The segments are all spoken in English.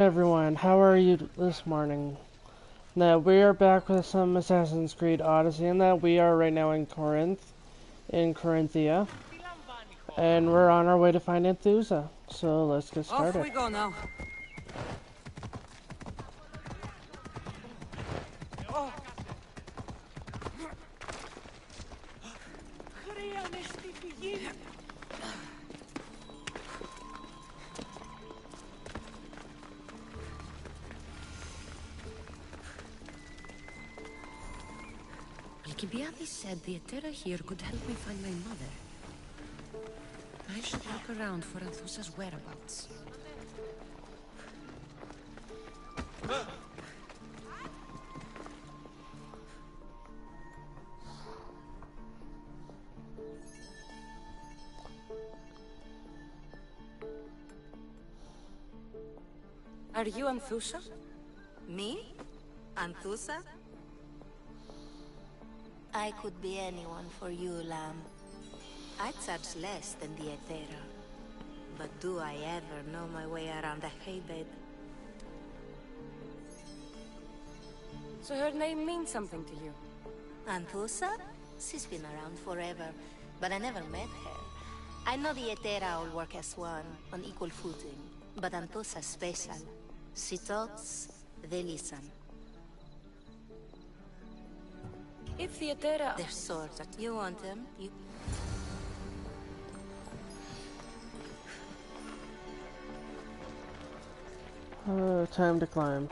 Everyone, how are you this morning? Now we are back with some Assassin's Creed Odyssey, and that we are right now in Corinth, in Corinthia, and we're on our way to find Anthusa. So let's get started. Off we go now. Oh. Alcibiades said the Etera here could help me find my mother. I should look around for Anthusa's whereabouts. Are you Anthusa? Me? Anthusa? I could be anyone for you, Lamb. I charge less than the Etera. But do I ever know my way around a haybed? So her name means something to you? Anthusa? She's been around forever, but I never met her. I know the Etera all work as one, on equal footing. But Anthusa's special. She talks, they listen. If the Etera... They're swords. You want them? You... Time to climb.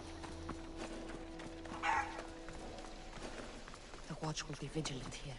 The watch will be vigilant here.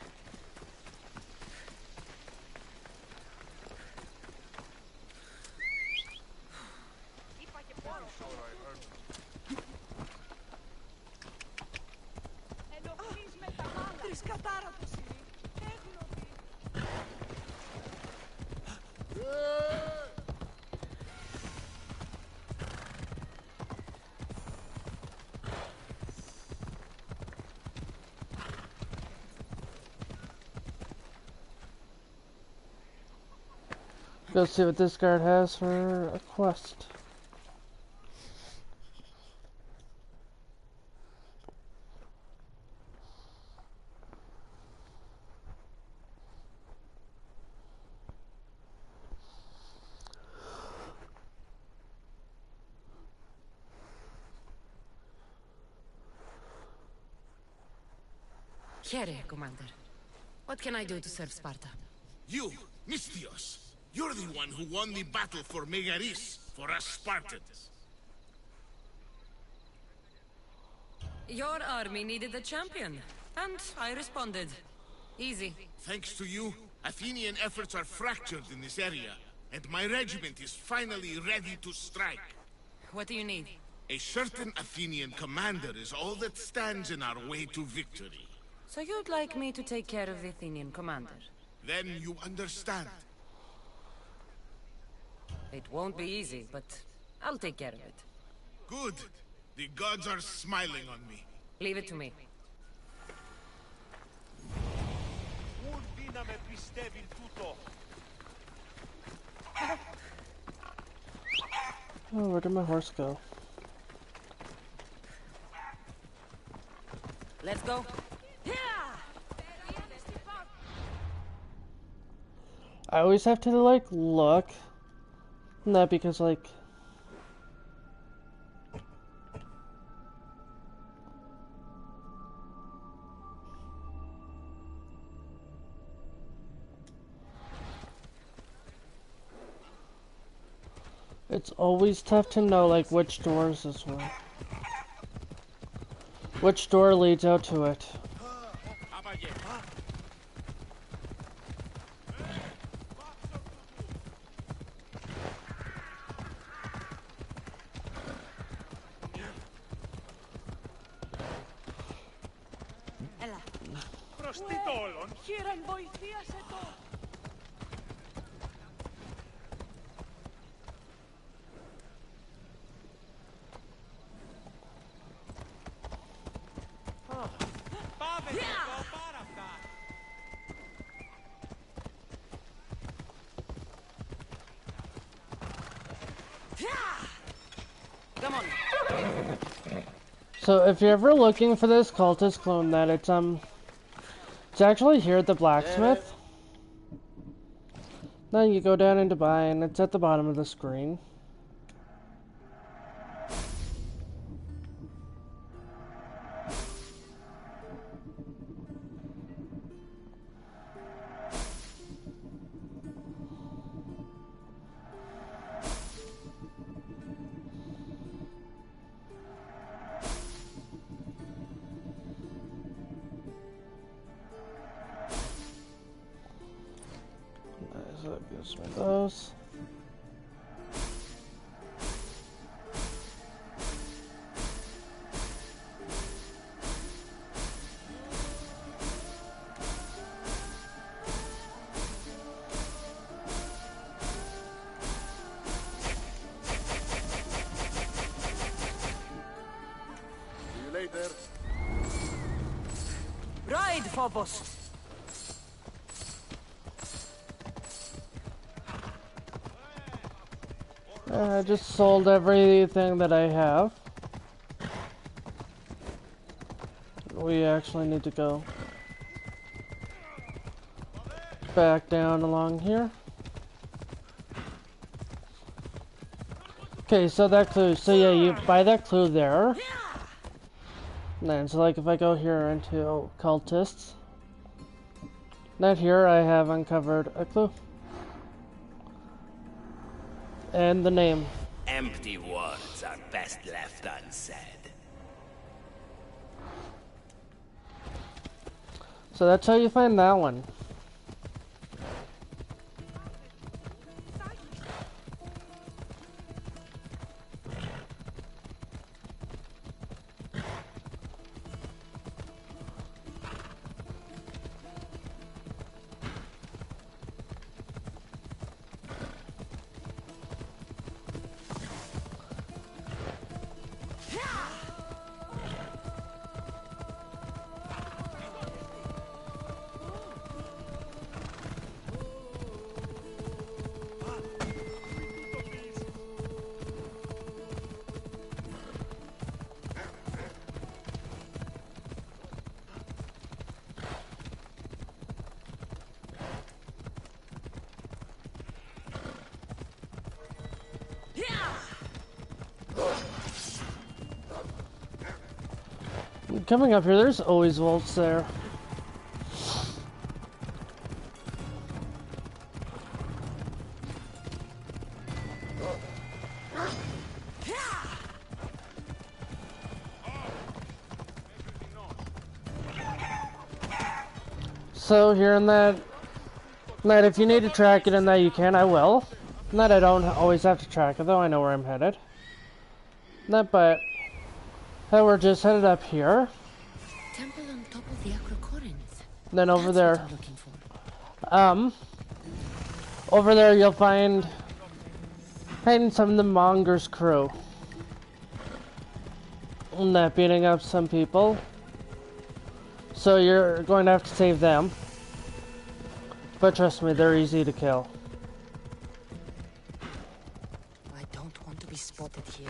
Go see what this guard has for a quest. Here, Commander. What can I do to serve Sparta? You, Mystios. You're the one who won the battle for Megaris, for us Spartans. Your army needed a champion, and I responded. Easy. Thanks to you, Athenian efforts are fractured in this area, and my regiment is finally ready to strike. What do you need? A certain Athenian commander is all that stands in our way to victory. So you'd like me to take care of the Athenian commander? Then you understand. It won't be easy, but I'll take care of it. Good. The gods are smiling on me. Leave it to me. Oh, where did my horse go? Let's go. I always have to, like, look. Not because, like... It's always tough to know, like, which door is this one. Which door leads out to it. Come on. So if you're ever looking for this cultist clone, that it's actually here at the blacksmith. Then you go down into buy, and it's at the bottom of the screen. So that gives me those. See you later. Ride, Phobos! I just sold everything that I have. We actually need to go back down along here. Okay, so that clue. So yeah, you buy that clue there. And then, so like if I go here into cultists, not here, I have uncovered a clue. And the name. Empty words are best left unsaid. So that's how you find that one. Coming up here, there's always vaults there. So here in that, if you need to track it in that you can, I will. That I don't always have to track it though, I know where I'm headed. That, but we're just headed up here. Temple on top of the Acrocorinth. Then over That's there, what I'm looking for. over there you'll find some of the Monger's crew. And that beating up some people. So you're going to have to save them. But trust me, they're easy to kill. I don't want to be spotted here.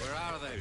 Where are they?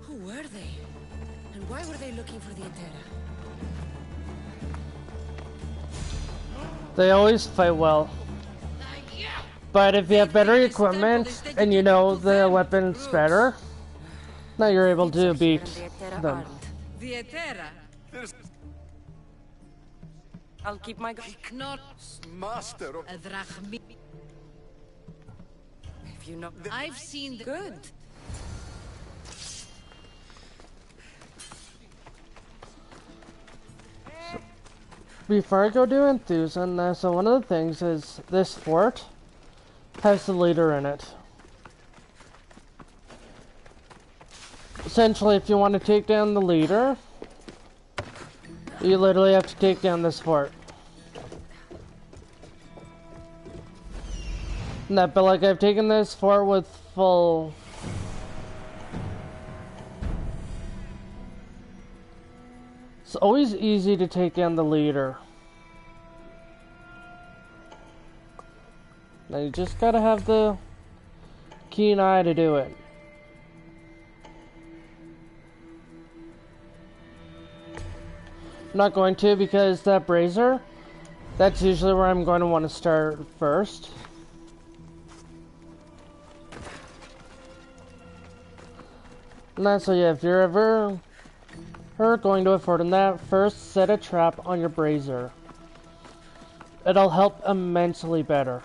Who were they? And why were they looking for the Etera? They always fight well. But if you have better equipment and you know the weapons better, now you're able to beat them. The Etera? I'll keep my... Not Master of... a drachmi. If you know... I've seen the... Good. Before I go do Enthusiasm, so one of the things is this fort has the leader in it. Essentially, if you want to take down the leader, you literally have to take down this fort. No, but like I've taken this fort with full... It's always easy to take down the leader. Now you just gotta have the keen eye to do it. I'm not going to because that brazier, that's usually where I'm going to want to start first. And that's so yeah, if you're ever going to a fort in that, first set a trap on your brazier. It'll help immensely better.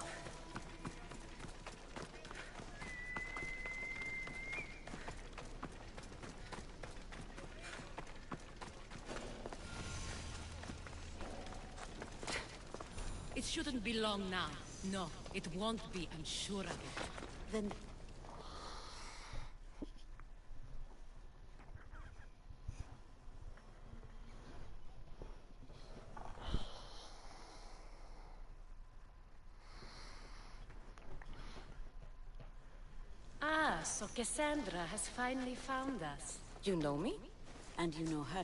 It shouldn't be long now. No, it won't be, I'm sure of it. Then So Cassandra has finally found us. You know me? And you know her.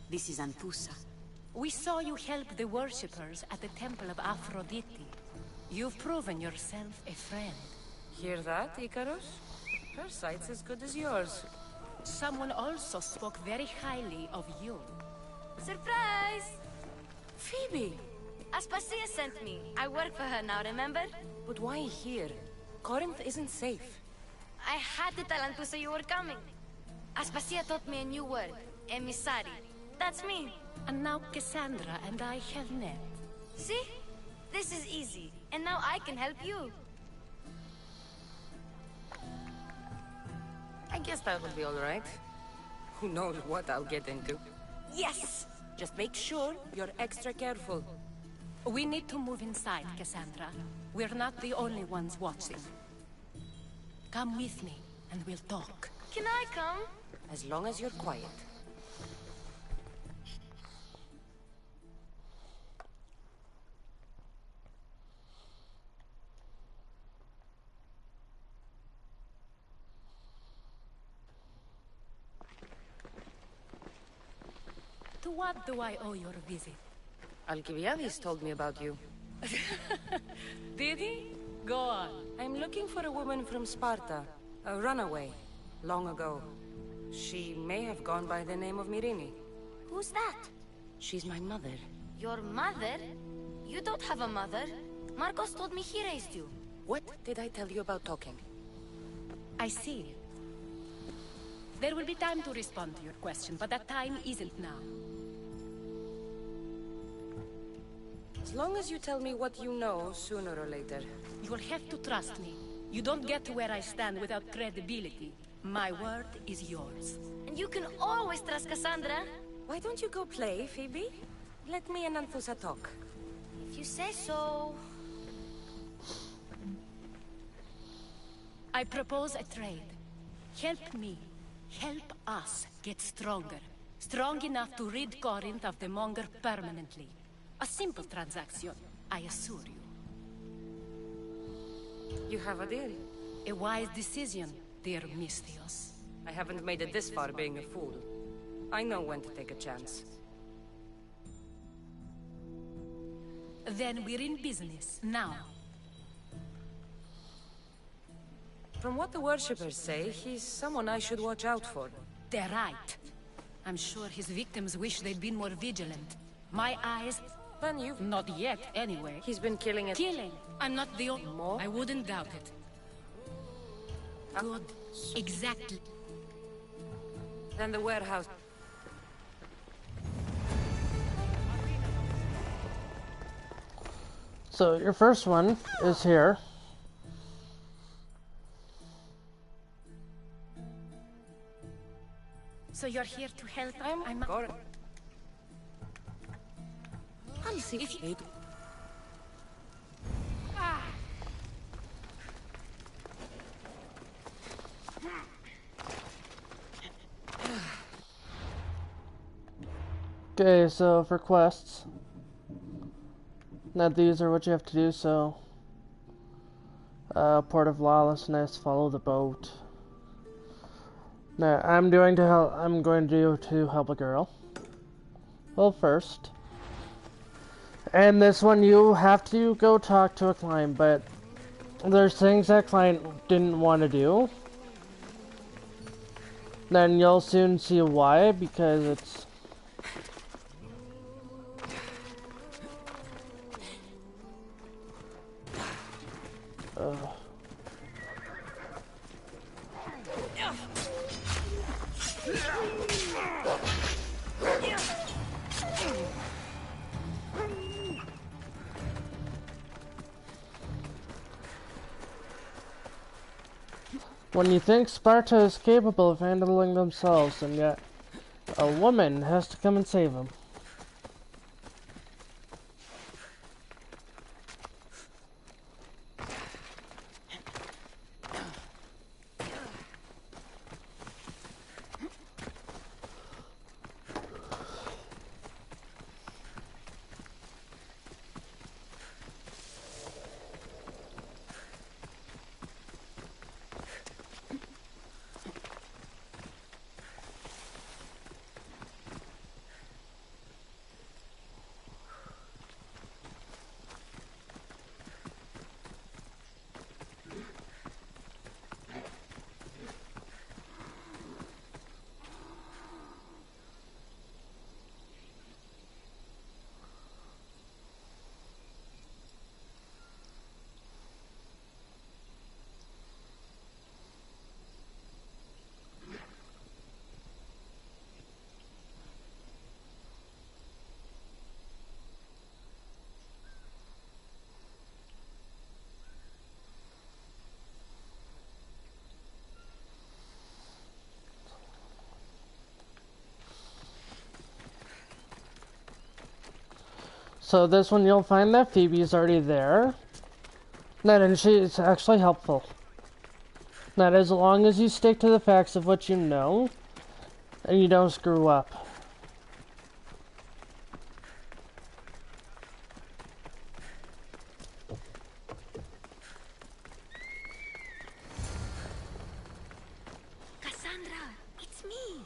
This is Anthusa. We saw you help the worshippers at the Temple of Aphrodite. You've proven yourself a friend. Hear that, Icarus? Her sight's as good as yours. Someone also spoke very highly of you. Surprise! Phoebe! Aspasia sent me. I work for her now, remember? But why here? Corinth isn't safe. I had to tell Anthusa you were coming. Aspasia taught me a new word. Emissary. That's me. And now Cassandra and I have met. See? This is easy. And now I can help you. I guess that will be alright. Who knows what I'll get into. Yes! Just make sure you're extra careful. We need to move inside, Cassandra. We're not the only ones watching. Come with me, and we'll talk. Can I come? As long as you're quiet. To what do I owe your visit? Alcibiades told me about you. Did he? Go on. I'm looking for a woman from Sparta. A runaway. Long ago. She may have gone by the name of Myrine. Who's that? She's my mother. Your mother? You don't have a mother. Marcos told me he raised you. What did I tell you about talking? I see. There will be time to respond to your question, but that time isn't now. As long as you tell me what you know, sooner or later. You will have to trust me. You don't get to where I stand without credibility. My word is yours. And you can always trust Cassandra. Why don't you go play, Phoebe? Let me and Anthusa talk. If you say so. I propose a trade. Help me. Help us get stronger. Strong enough to rid Corinth of the Monger permanently. A simple transaction, I assure you. You have a deal. A wise decision, dear Misthios. I haven't made it this far being a fool. I know when to take a chance. Then we're in business, now. From what the worshippers say, he's someone I should watch out for. They're right. I'm sure his victims wish they'd been more vigilant. My eyes... Then you've... Not yet, anyway. He's been killing it. Killing? I'm not the only... More? I wouldn't doubt it. Good. Exactly. Then the warehouse... So your first one is here. So you're here to help? I'm I'll see if you... Okay, so for quests, now these are what you have to do. So, Port of Lawlessness, follow the boat. Now I'm going to help a girl. Well, first, and this one you have to go talk to a client, but there's things that client didn't want to do. Then you'll soon see why, because it's... When you think Sparta is capable of handling themselves, and yet a woman has to come and save them. So this one you'll find that Phoebe's already there. And she's actually helpful. That as long as you stick to the facts of what you know, and you don't screw up. Cassandra, it's me.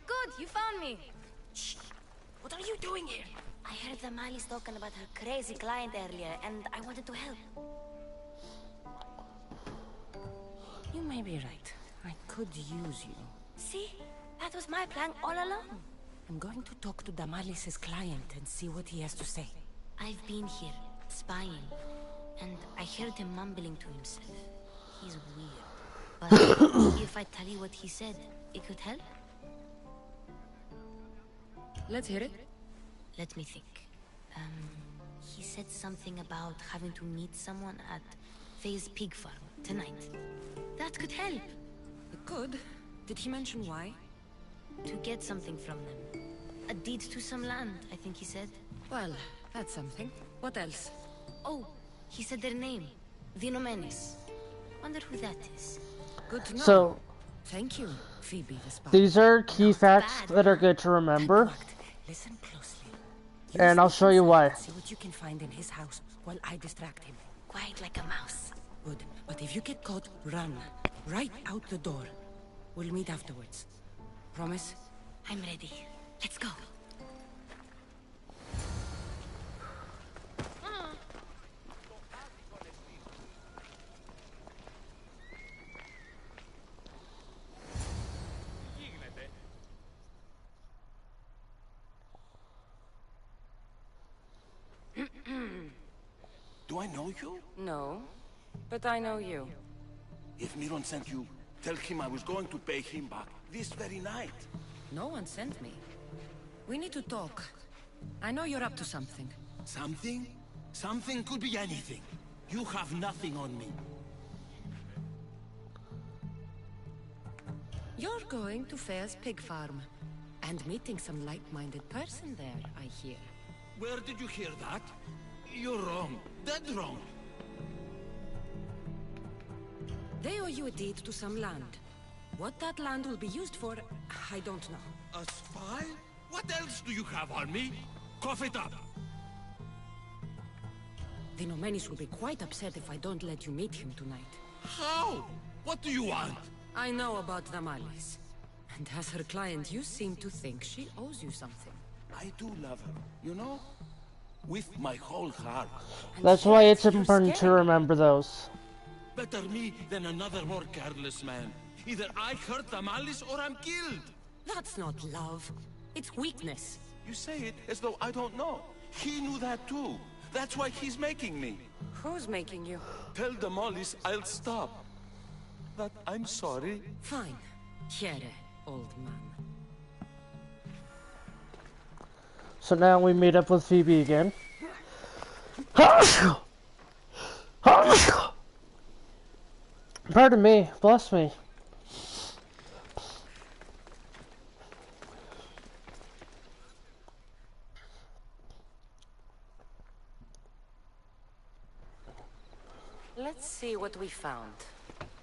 Good, you found me. Shh! What are you doing here? I heard the Mali's talking about her crazy client earlier, and I wanted to help. You may be right. I could use you. See? That was my plan all along. I'm going to talk to Damalis's client and see what he has to say. I've been here, spying, and I heard him mumbling to himself. He's weird. But if I tell you what he said, it could help? Let's hear it. Let me think. He said something about having to meet someone at Faye's pig farm tonight. That could help. It could. Did he mention why? To get something from them. A deed to some land, I think he said. Well, that's something. What else? Oh, he said their name. Vinomenes. Wonder who that is. Good to know. So, thank you, Phoebe the spy. these are key facts bad. that are good to remember, Listen closely. and I'll show you why. See what you can find in his house while I distract him. Quiet like a mouse. Good. But if you get caught, run. Right out the door. We'll meet afterwards. Promise? I'm ready. Let's go. Do I know you? No, but I know you. If Miron sent you, tell him I was going to pay him back this very night. No one sent me. We need to talk. I know you're up to something. Something? Something could be anything. You have nothing on me. You're going to Fair's pig farm. And meeting some like-minded person there, I hear. Where did you hear that? You're wrong. Dead wrong. They owe you a deed to some land. What that land will be used for, I don't know. A spy? What else do you have on me? Cough it up. The Nomenis will be quite upset if I don't let you meet him tonight. How? What do you want? I know about Damalis. And as her client, you seem to think she owes you something. I do love her, you know? With my whole heart. That's why it's important to remember those. Better me than another more careless man. Either I hurt Damalis or I'm killed. That's not love. It's weakness. You say it as though I don't know. He knew that too. That's why he's making me. Who's making you? Tell Damalis I'll stop. That I'm sorry. Fine. Here, old man. So now we meet up with Phoebe again. Pardon me, bless me. Let's see what we found.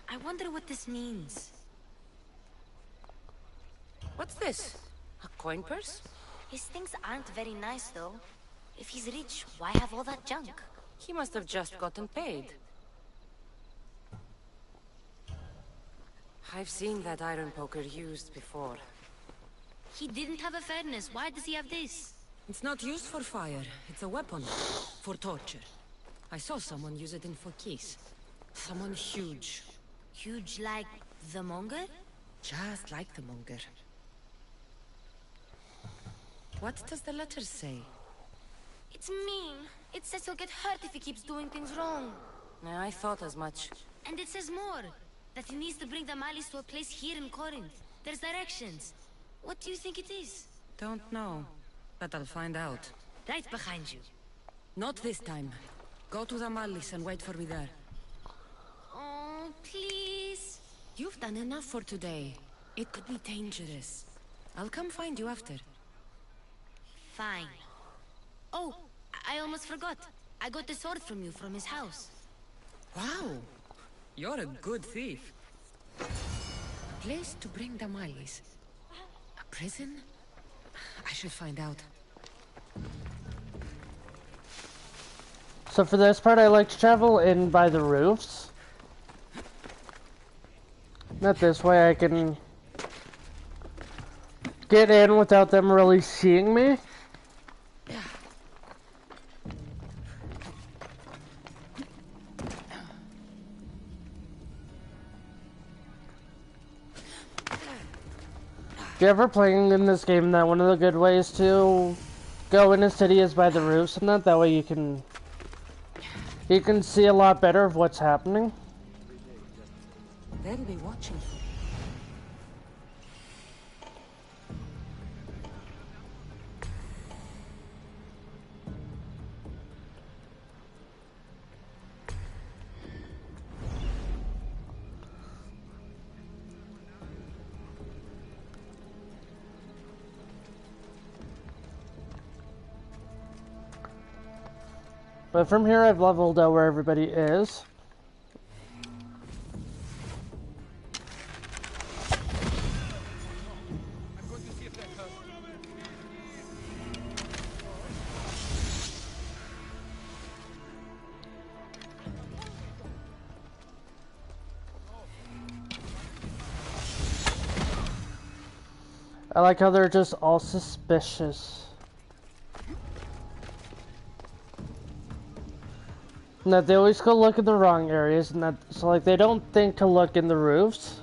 I wonder what this means. What's this? A coin purse? His things aren't very nice, though. If he's rich, why have all that junk? He must have just gotten paid. I've seen that iron poker used before. He didn't have a furnace. Why does he have this? It's not used for fire. It's a weapon. For torture. I saw someone use it in Fokis. Someone huge. Huge like the Monger? Just like the Monger. What does the letter say? It's mean. It says he'll get hurt if he keeps doing things wrong. I thought as much. And it says more. That he needs to bring the Malis to a place here in Corinth. There's directions. What do you think it is? Don't know. But I'll find out. Right behind you. Not this time. Go to the Malis and wait for me there. Oh, please. You've done enough for today. It could be dangerous. I'll come find you after. Fine. Oh, I almost forgot. I got the sword from you from his house. Wow. You're a good thief. A place to bring the Malis. A prison? I should find out. So for this part, I like to travel in by the roofs. Not this way, I can get in without them really seeing me. If you're ever playing in this game, that one of the good ways to go in a city is by the roofs, and that way you can see a lot better of what's happening. They'll be watching. But from here, I've leveled out where everybody is. I like how they're just all suspicious. And that they always go look in the wrong areas, and that so like they don't think to look in the roofs.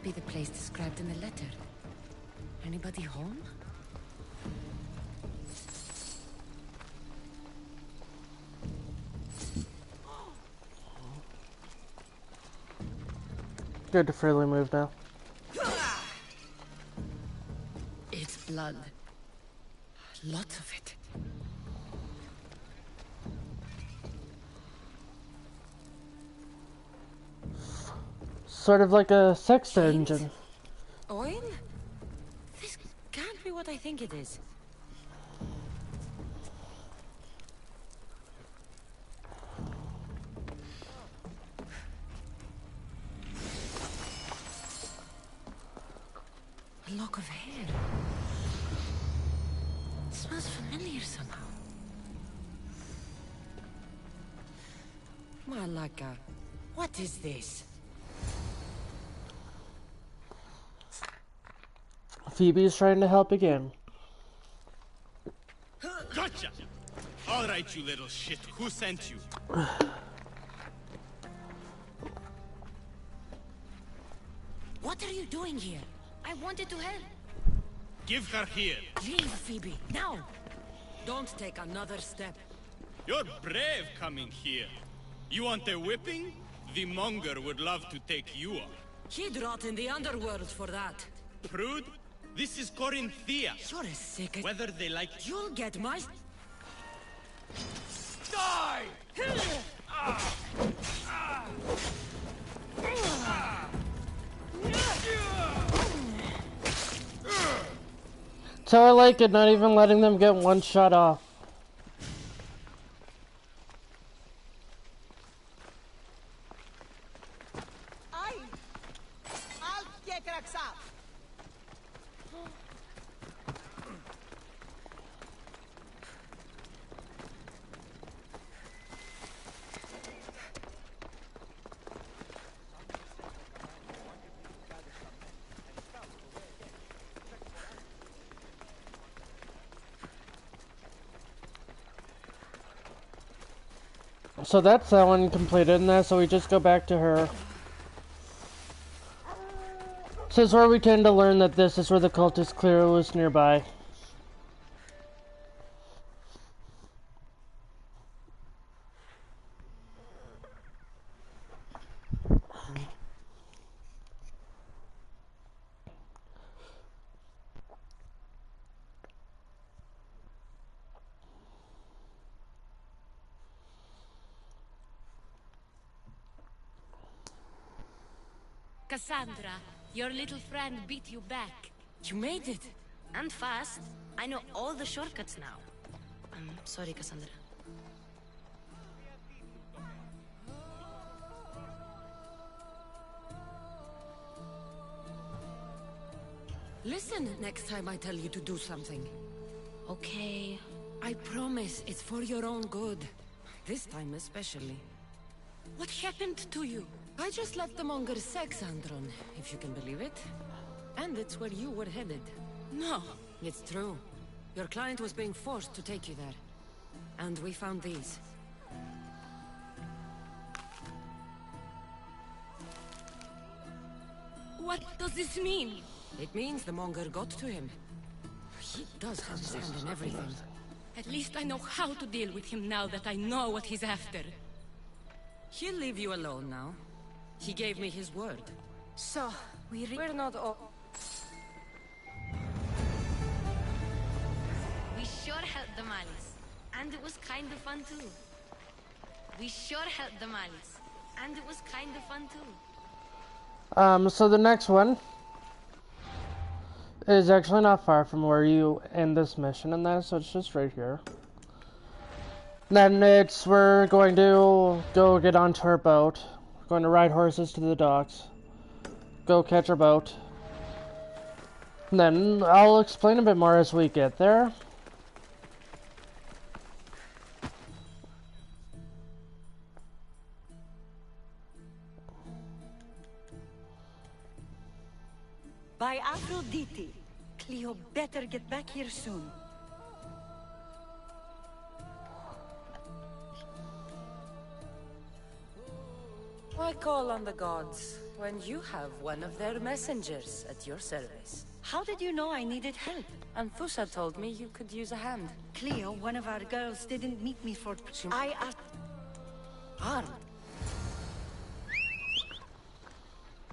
be the place described in the letter. Anybody home? Good to freely move now. It's blood. Lots of it. Sort of like a sex engine. Oil? This can't be what I think it is. A lock of hair. It smells familiar somehow. Malaka, what is this? Phoebe's trying to help again. Gotcha! Alright, you little shit. Who sent you? What are you doing here? I wanted to help. Give her here. Leave, Phoebe, now! Don't take another step. You're brave coming here. You want a whipping? The monger would love to take you on. He'd rot in the underworld for that. Prude, this is Corinthia. You're a sick... Whether they like... You'll get my... Die! So I like it, not even letting them get one shot off. So that's that one completed, and that, so we just go back to her. This is where we tend to learn that this is where the cultist clearly was nearby. Cassandra, your little friend beat you back. You made it. And fast. I know all the shortcuts now. I'm sorry, Cassandra. Listen next time I tell you to do something. Okay. I promise it's for your own good. This time especially. What happened to you? I just let the monger sex Andron, if you can believe it. And it's where you were headed. No. It's true. Your client was being forced to take you there. And we found these. What does this mean? It means the monger got to him. He does have his hand in everything. At least I know how to deal with him now that I know what he's after. He'll leave you alone now. He gave me his word. So, we're not all... We sure helped the Malice. And it was kind of fun too. We sure helped the Malice. And it was kind of fun too. So the next one is actually not far from where you end this mission, and that, so it's just right here. Then we're going to go get onto our boat. We're going to ride horses to the docks. Go catch our boat. And then I'll explain a bit more as we get there. By Aphrodite, Cleo better get back here soon. Why call on the gods when you have one of their messengers at your service? How did you know I needed help? Anthusa told me you could use a hand. Cleo, one of our girls, didn't meet me for... I asked... Armed?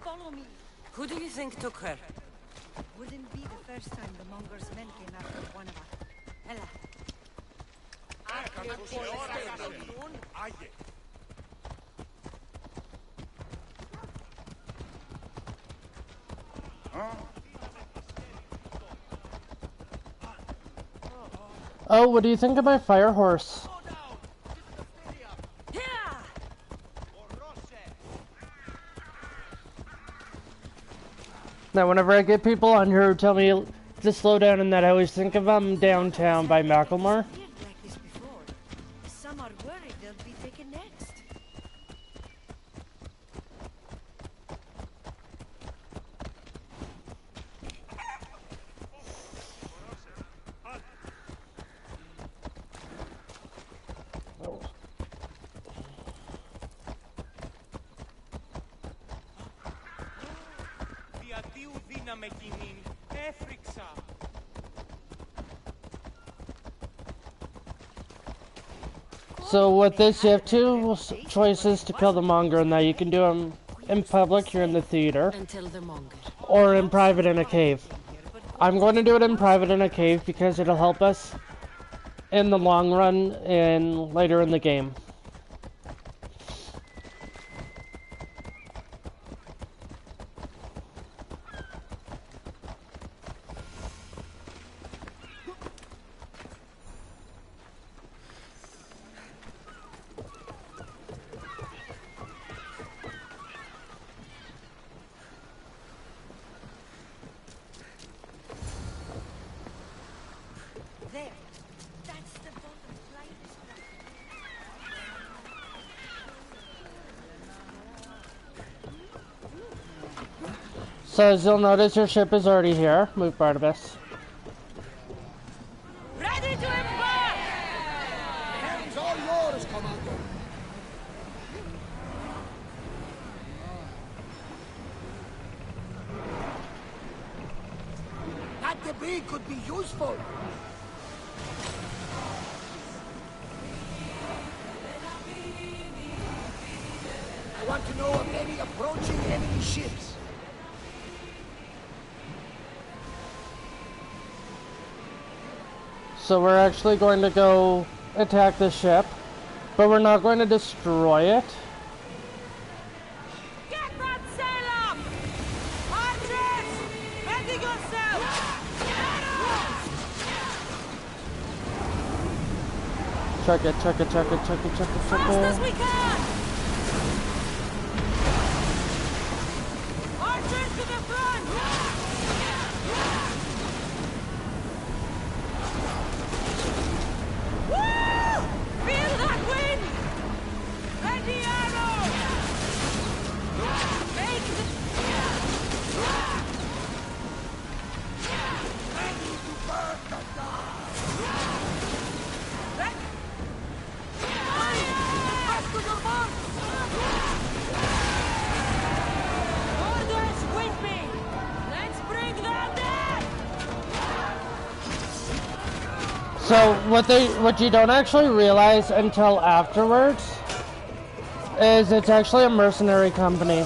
Follow me. Who do you think took her? Wouldn't be the first time the Monger's men came after one of us. Ella. Oh, what do you think of my fire horse? Now, whenever I get people on here who tell me to slow down and that, I always think of them Downtown by Macklemore. Like this before. Some are worried they'll be taken next. So with this, you have two choices to kill the Monger, and that you can do them in public here in the theater, or in private in a cave. I'm going to do it in private in a cave because it'll help us in the long run and later in the game. There. That's the bottom flight. So as you'll notice, your ship is already here. Move, Barnabas. Ready to embark! Hands all yours, Commander. That debris could be useful. I want to know of any approaching enemy ships. So we're actually going to go attack the ship, but we're not going to destroy it. Get that sail up! Archers! Ready yourself! Check it, check it, check it, check it, check it, check Fast as we it. can! Archers to the front! Woo! Feel that wind! Ready arrow! Make the... Ready to burn the dark. Back to your mark! Orders with me! Let's bring them down! So what you don't actually realize until afterwards is it's actually a mercenary company.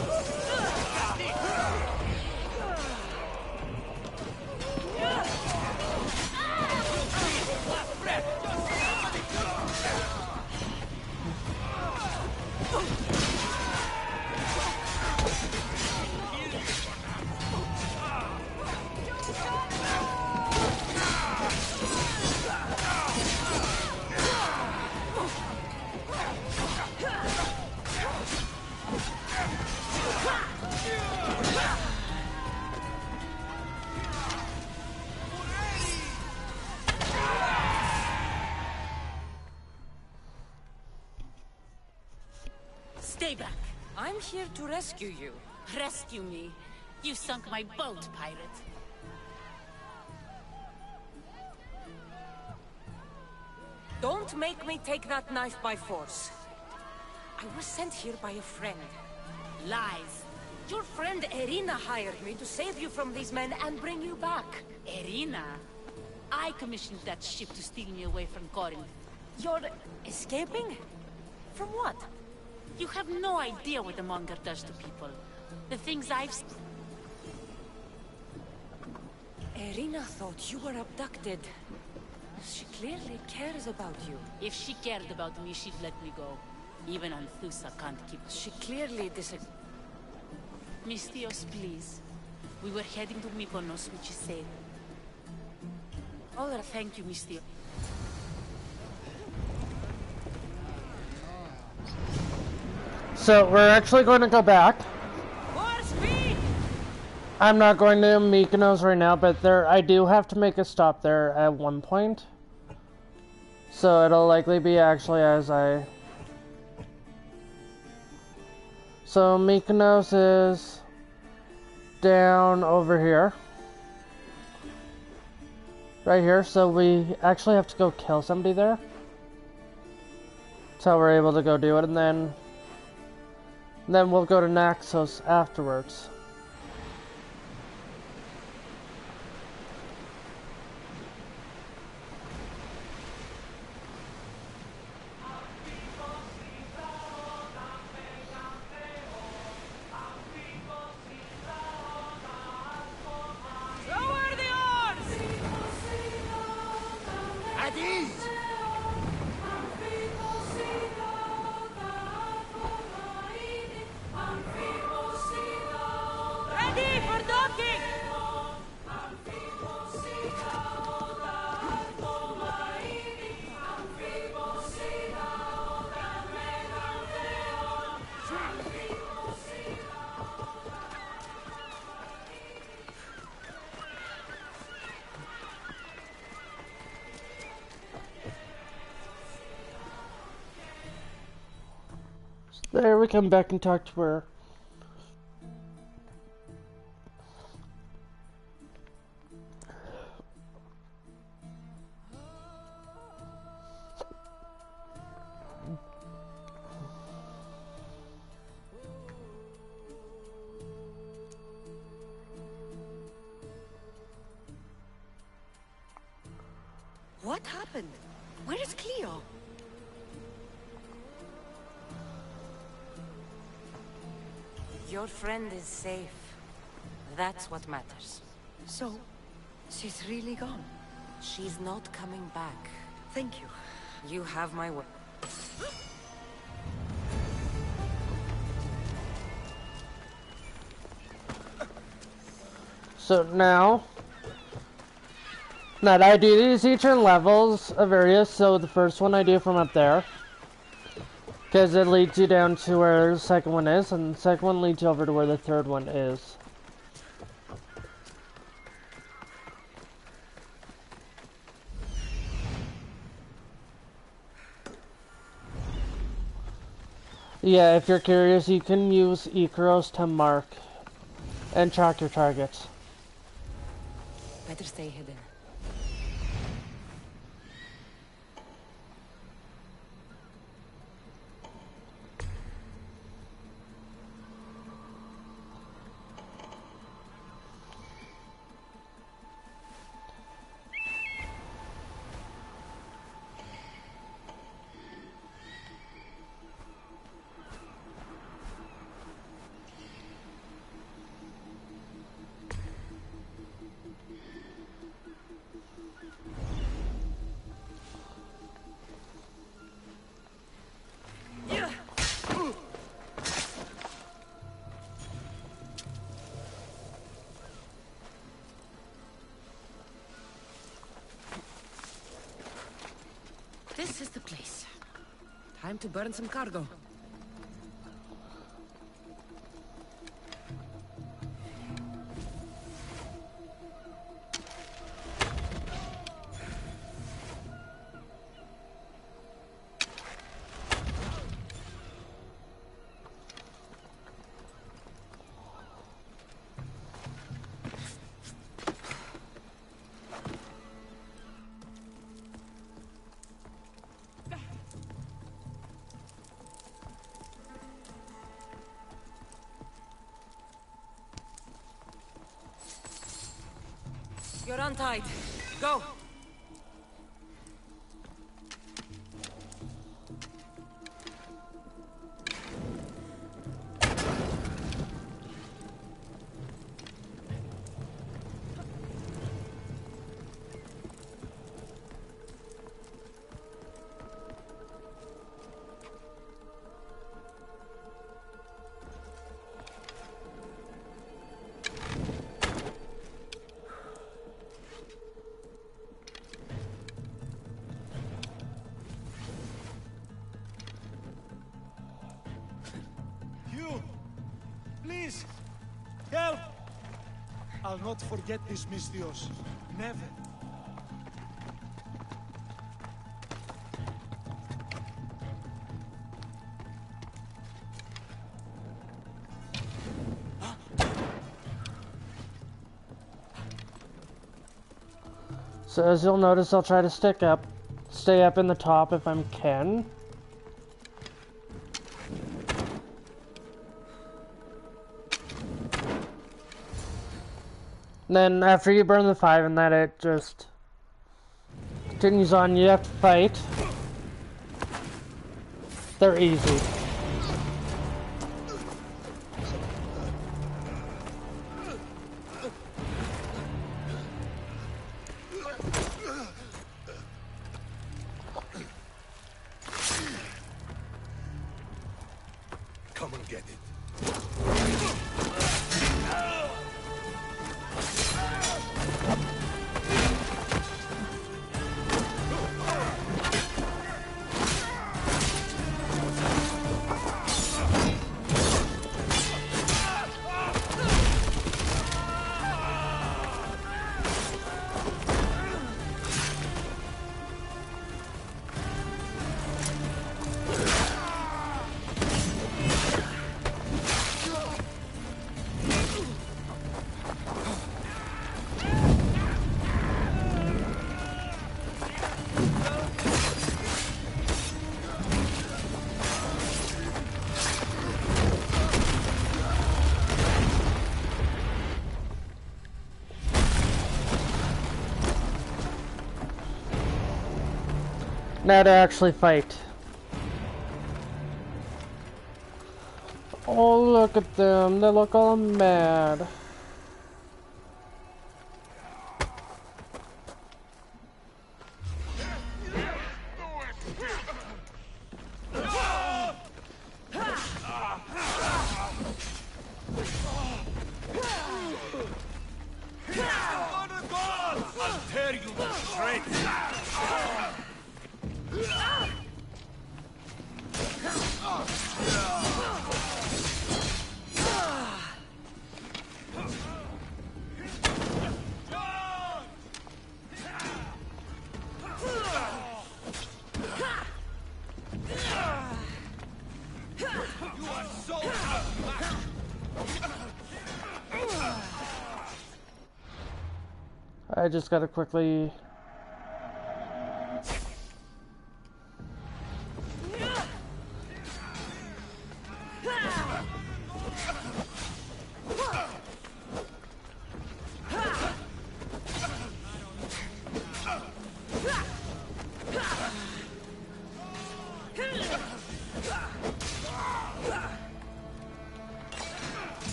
Stay back. I'm here to rescue you. Rescue me. You sunk my boat, pirate. Don't make me take that knife by force. I was sent here by a friend. Lies. Your friend Irina hired me to save you from these men and bring you back. Irina? I commissioned that ship to steal me away from Corinth. You're escaping? From what? You have no idea what the Monger does to people. The things I've seen. Irina thought you were abducted. She clearly cares about you. If she cared about me, she'd let me go. Even Anthusa can't keep... She clearly disagrees. Mystios, please. We were heading to Mykonos, which is safe. Oh, thank you, Mystios. So, we're actually going to go back. More speed! I'm not going to Mykonos right now, but I do have to make a stop there at one point. So, it'll likely be actually as I... So, Mykonos is down over here. Right here, so we actually have to go kill somebody there. That's how we're able to go do it, and then we'll go to Naxos afterwards. At ease! Ready for docking! There we come back and talk to her. What happened? Where is Cleo? Your friend is safe. That's what matters. So, she's really gone? She's not coming back. Thank you. You have my word. So now I do these each in levels of areas, so the first one I do from up there. Because it leads you down to where the second one is, and the second one leads you over to where the third one is. Yeah, if you're curious, you can use Icaros to mark and track your targets. Better stay hidden. This is the place. Time to burn some cargo. You're untied. Go! Please, help! I'll not forget this, Miss Dios. Never. So as you'll notice, I'll try to stay up in the top if I can. Then after you burn the 5 and that, it just continues on. You have to fight. They're easy. Come and get it. Now to actually fight. Oh, look at them. They look all mad. I'll tear you to shreds. I just gotta quickly...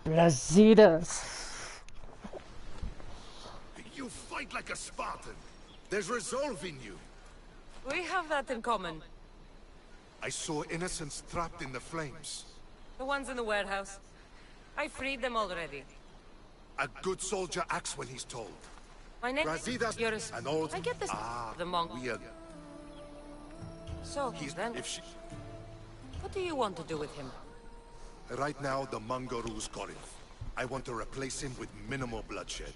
Lazitas. You fight like a Spartan. There's resolve in you. We have that in common. I saw innocents trapped in the flames. The ones in the warehouse. I freed them already. A good soldier acts when he's told. My name Razidas, is an old... I get this. The monk. We are... So, then, if she... what do you want to do with him? Right now, the Mongol rules Corinth. I want to replace him with minimal bloodshed.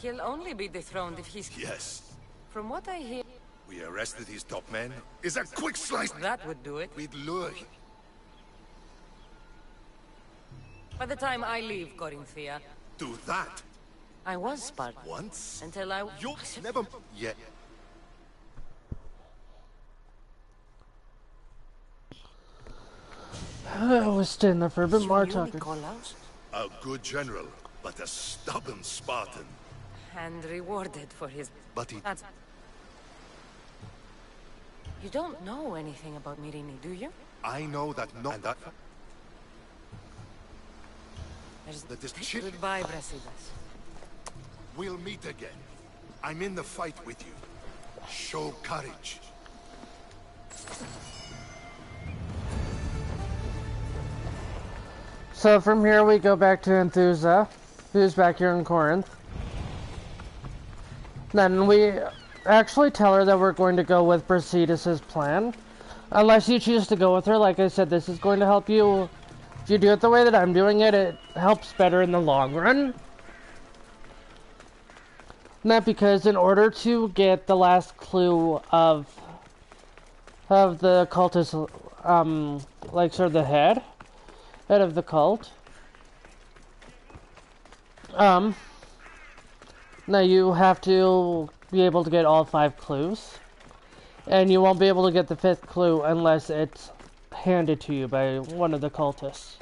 He'll only be dethroned if he's... Yes. From what I hear... We arrested his top men. Is a quick slice... That would do it. We'd lure him. By the time I leave Corinthia... Do that? I was Spartan. Once? Until I... You never... Yet. We'll stay in there for a bit more You, talking. Nikolaos? A good general, but a stubborn Spartan. And rewarded for his... But he... You don't know anything about Mirini, do you? I know that no... And that... There's That is Goodbye, Brasidas. We'll meet again. I'm in the fight with you. Show courage. So from here we go back to Enthusa, who's back here in Corinth. Then we actually tell her that we're going to go with Brasidas' plan. Unless you choose to go with her, like I said, this is going to help you. If you do it the way that I'm doing it, it helps better in the long run. Not because in order to get the last clue of the cultist, like sort of the head of the cult, now you have to be able to get all 5 clues, and you won't be able to get the 5th clue unless it's handed to you by one of the cultists.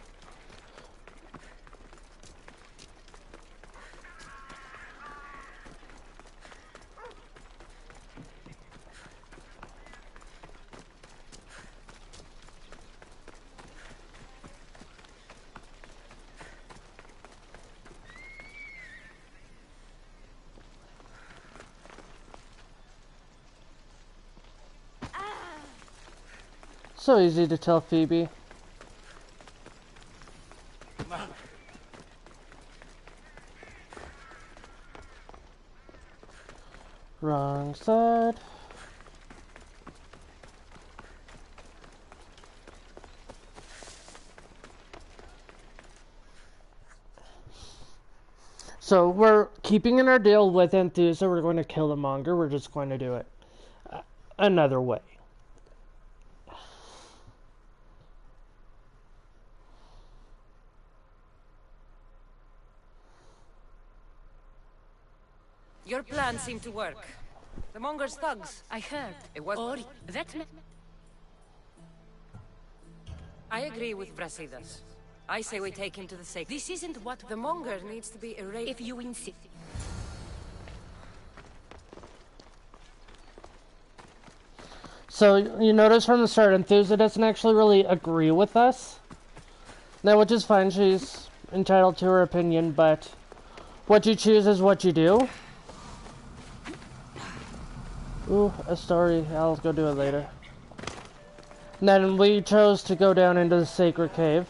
So easy to tell Phoebe. Wrong side. So we're keeping in our deal with Enthusa. We're going to kill the monger. We're just going to do it another way. Your plan seemed to work. The monger's thugs. I heard. It was... Or that... I agree with Brasidas. I say we take him to the sacred... This isn't what... The monger needs to be erased. If you insist. So you notice from the start, Enthusa doesn't actually really agree with us. Now, which is fine. She's entitled to her opinion, but what you choose is what you do. Ooh, a story. I'll go do it later. And then we chose to go down into the sacred cave.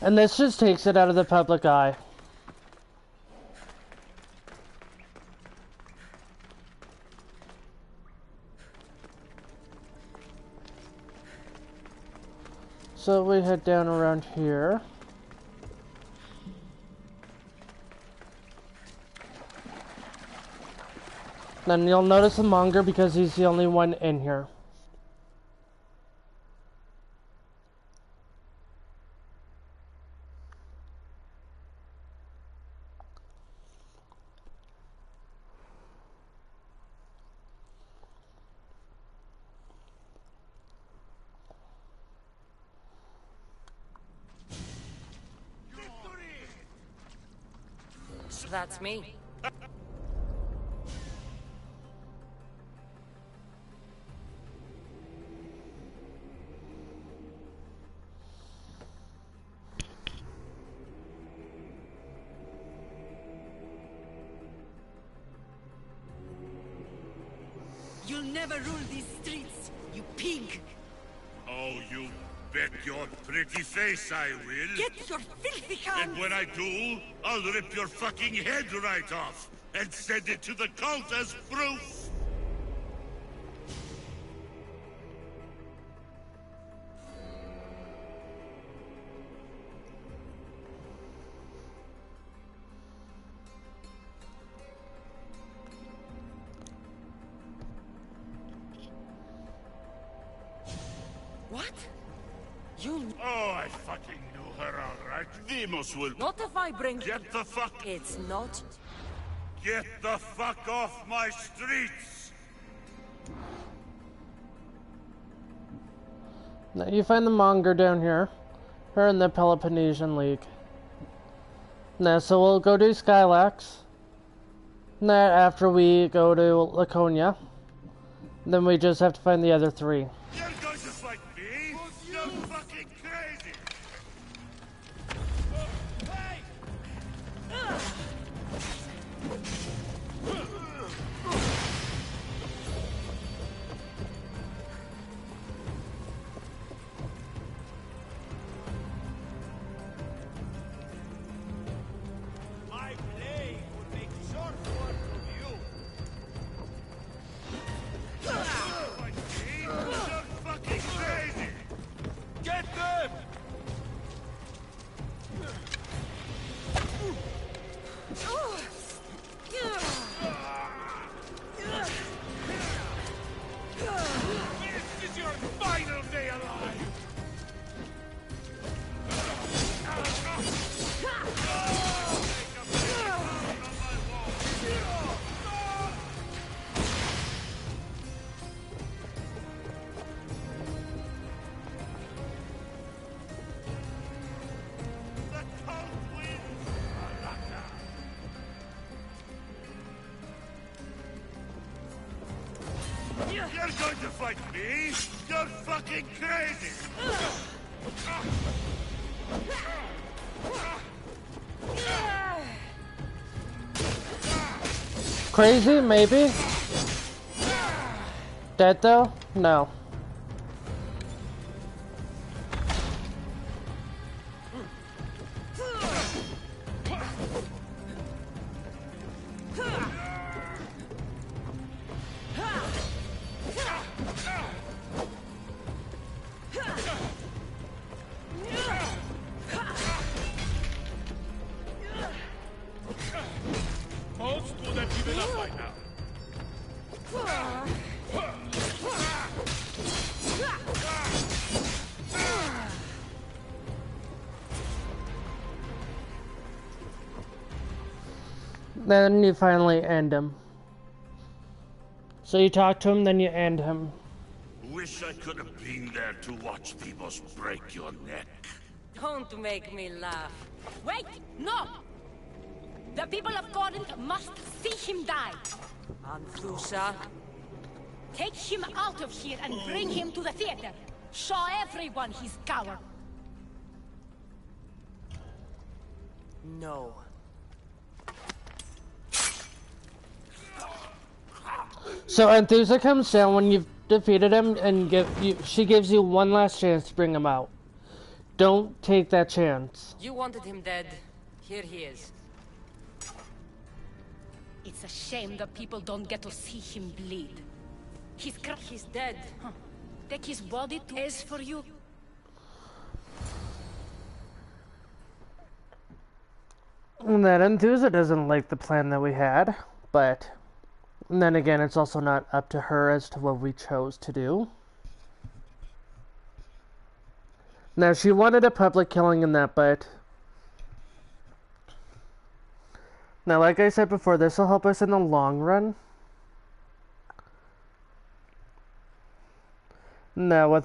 And this just takes it out of the public eye. So we head down around here. Then you'll notice the monger because he's the only one in here. That's me. You'll never rule these streets, you pig! Oh, you bet your pretty face I will. Get your filthy hands! And when I do, I'll rip your fucking head right off and send it to the cult as proof. What? You... Oh, I fucking knew her all right. Demos will... Not if I bring... Get the fuck... It's not... Get the fuck off my streets! Now you find the Monger down here. Or in the Peloponnesian League. Now, so we'll go to Skylax. That after we go to Laconia. Then we just have to find the other 3. You're going to fight me? You're fucking crazy! Hey! My blade would make short work of you. Fight me? You're fucking crazy! Get them! This is your final day alive! You're going to fight me? You're fucking crazy! Crazy, maybe? Dead though? No. Most would have given up by now. Then you finally end him. So you talk to him, then you end him. Wish I could have been there to watch Phobos break your neck. Don't make me laugh. Wait! No! The people of Corinth must see him die. Anthusa, Take him out of here and bring him to the theater. Show everyone he's coward. no. So Anthusa comes down when you've defeated him, and she gives you one last chance to bring him out. Don't take that chance. You wanted him dead. Here he is. It's a shame the people don't get to see him bleed. He's dead. Huh. Take his body to... As for you... And that Anthusa doesn't like the plan that we had, but then again, it's also not up to her as to what we chose to do. Now, she wanted a public killing in that, but... Now, like I said before, this will help us in the long run. Now, with,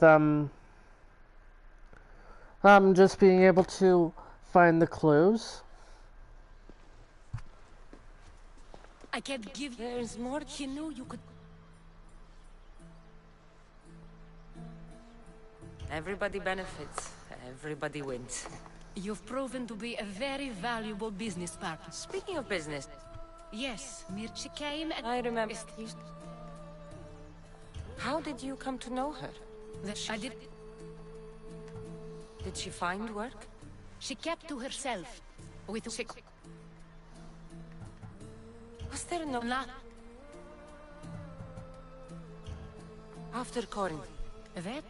just being able to find the clues. I can't give... There's more. He knew you could... Everybody benefits. Everybody wins. You've proven to be a very valuable business partner. Speaking of business... Yes, Mircea came and... I remember... How did you come to know her? I did... Did she find work? She kept to herself. With... Was there no... Not... After Corinth? That?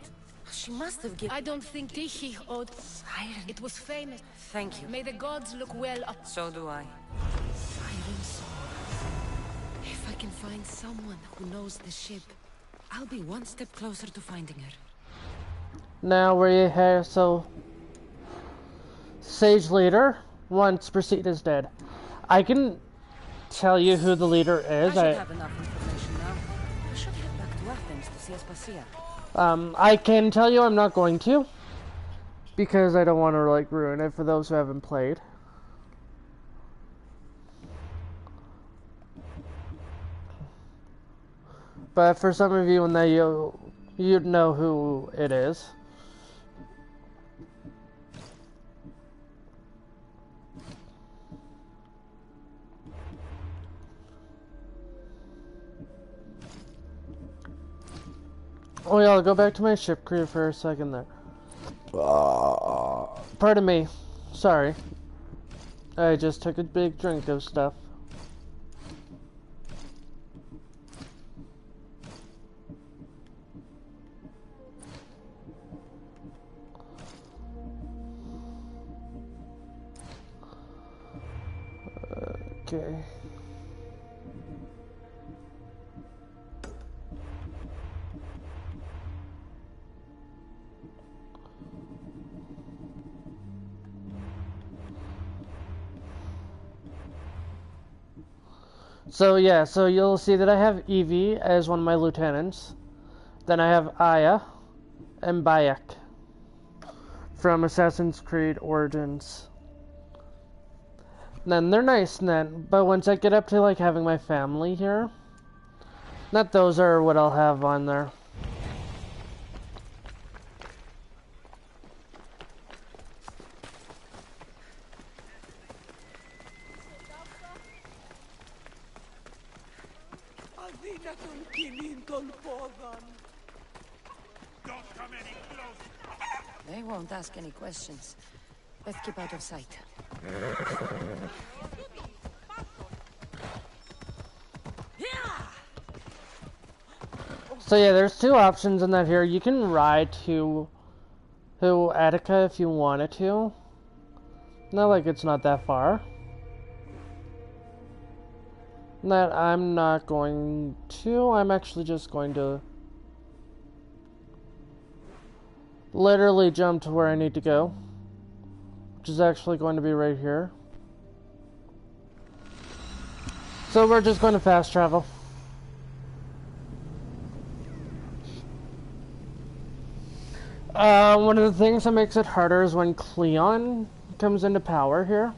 She must have given... I don't think Tyche owed... Siren. It was famous. Thank you. May the gods look well up... So do I. Siren Song. If I can find someone who knows the ship, I'll be one step closer to finding her. Now we're here, so... Sage leader, once Preside is dead. I can tell you who the leader is. I should have enough information now. We should head back to Athens to see Aspasia. I can tell you I'm not going to, because I don't want to like ruin it for those who haven't played. But for some of you, and that you'd know who it is. Oh yeah, I'll go back to my ship crew for a second there. Pardon me. Sorry. I just took a big drink of stuff. Okay. So yeah, so you'll see that I have Evie as one of my lieutenants. Then I have Aya and Bayek from Assassin's Creed Origins. And then they're nice, and then, but once I get up to like having my family here, not those are what I'll have on there. They won't ask any questions. Let's keep out of sight. So yeah, there's two options in that here. You can ride to Attica if you wanted to. Not like it's not that far. That I'm not going to. I'm actually just going to literally jump to where I need to go, which is actually going to be right here. So we're just going to fast travel. One of the things that makes it harder is when Cleon comes into power here.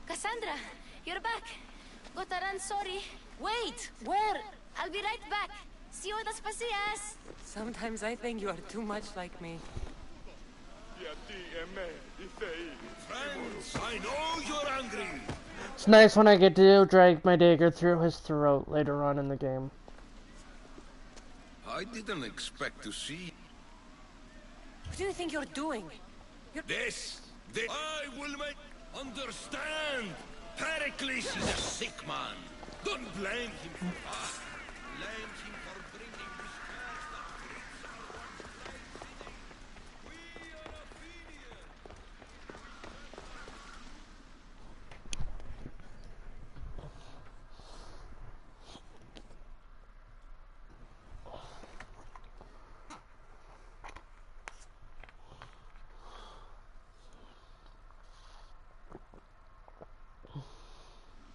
Cassandra, you're back. Gotta run, sorry. Wait, where? I'll be right back. See you at the Spasias. Sometimes I think you are too much like me. Friends, I know you're angry. It's nice when I get to drag my dagger through his throat later on in the game. I didn't expect to see What do you think you're doing? this. I will make understand. Pericles is a sick man. Don't blame him for that. Blame him for bringing this curse that grips our once slave city. We are Athenians.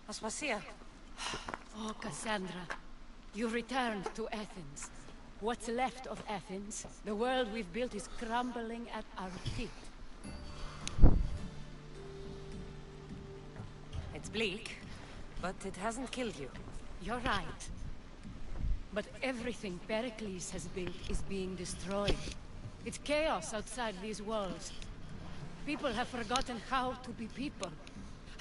Aspasia. Oh, Cassandra, you returned to Athens. What's left of Athens, the world we've built, is crumbling at our feet. It's bleak, but it hasn't killed you. You're right. But everything Pericles has built is being destroyed. It's chaos outside these walls. People have forgotten how to be people.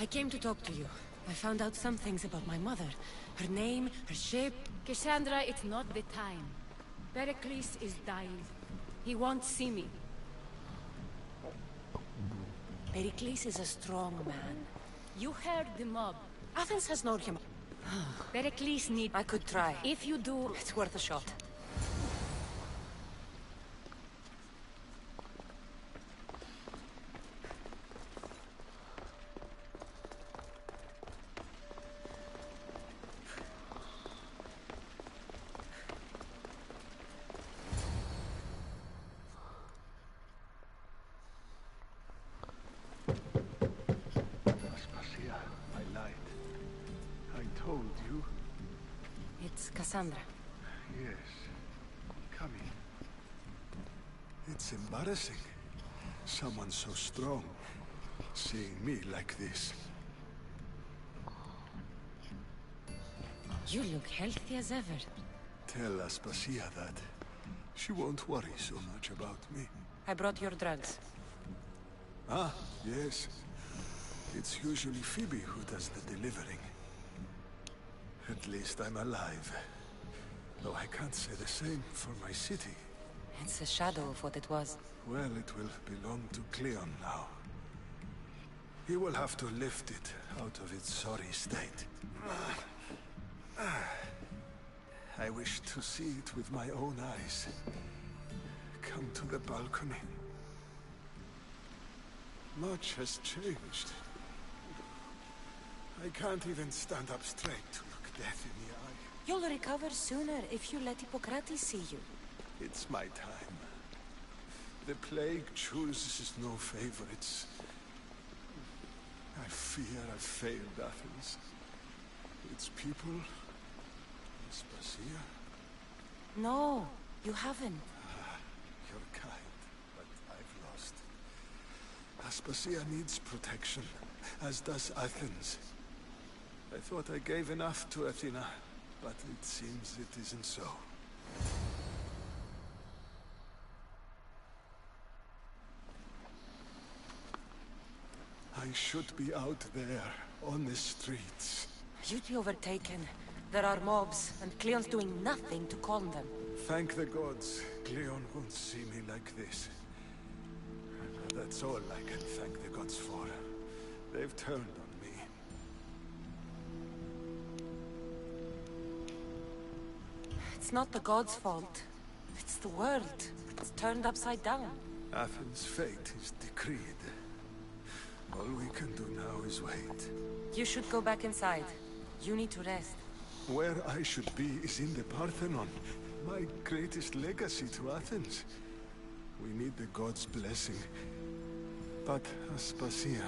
I came to talk to you. I found out some things about my mother. Her name, her shape. Cassandra, it's not the time. Pericles is dying. He won't see me. Pericles is a strong man. You heard the mob. Athens has known him. Pericles need... I could try. If you do... It's worth a shot. Cassandra. Yes. Come in. It's embarrassing. Someone so strong, seeing me like this. You look healthy as ever. Tell Aspasia that. She won't worry so much about me. I brought your drugs. Ah, yes. It's usually Phoebe who does the delivering. At least I'm alive. Though I can't say the same for my city. It's a shadow of what it was. Well, it will belong to Cleon now. He will have to lift it out of its sorry state. I wish to see it with my own eyes. Come to the balcony. Much has changed. I can't even stand up straight to look death in the eye. You'll recover sooner if you let Hippocrates see you. It's my time. The plague chooses no favorites. I fear I failed Athens. Its people... Aspasia? No, you haven't. You're kind, but I've lost. Aspasia needs protection, as does Athens. I thought I gave enough to Athena, but it seems it isn't so. I should be out there, on the streets. You'd be overtaken. There are mobs, and Cleon's doing nothing to calm them. Thank the gods, Cleon won't see me like this. That's all I can thank the gods for. They've turned on me. It's not the gods' fault. It's the world. It's turned upside down. Athens' fate is decreed. All we can do now is wait. You should go back inside. You need to rest. Where I should be is in the Parthenon, my greatest legacy to Athens. We need the gods' blessing. But Aspasia...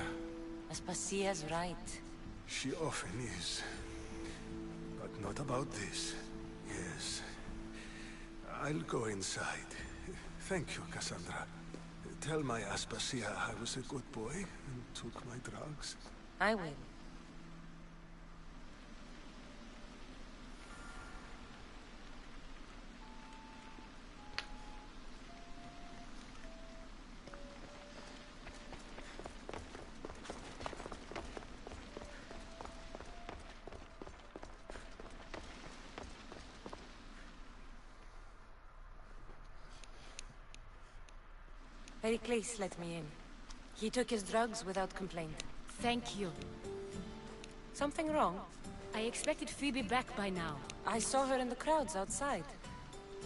Aspasia's right. She often is. But not about this. Yes. I'll go inside. Thank you, Cassandra. Tell my Aspasia I was a good boy and took my drugs. I will. Pericles let me in. He took his drugs without complaint. Thank you. Something wrong? I expected Phoebe back by now. I saw her in the crowds outside.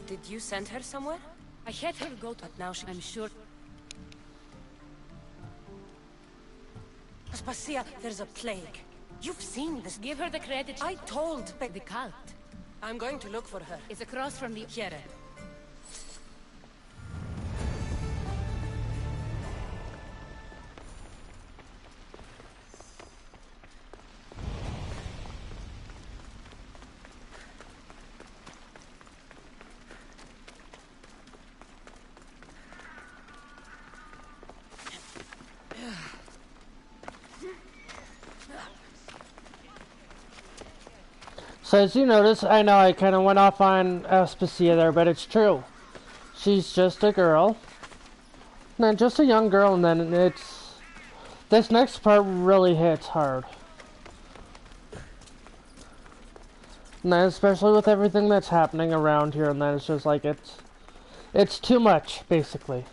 Did you send her somewhere? I had her go to... But now she... I'm sure... Aspasia, there's a plague. You've seen this. Give her the credit. I told... The cult. I'm going to look for her. It's across from the... Here. So as you notice, I know I kind of went off on Aspasia there, but it's true. She's just a girl. No, just a young girl, and then it's... This next part really hits hard. And then especially with everything that's happening around here, and then it's just like, it's too much, basically.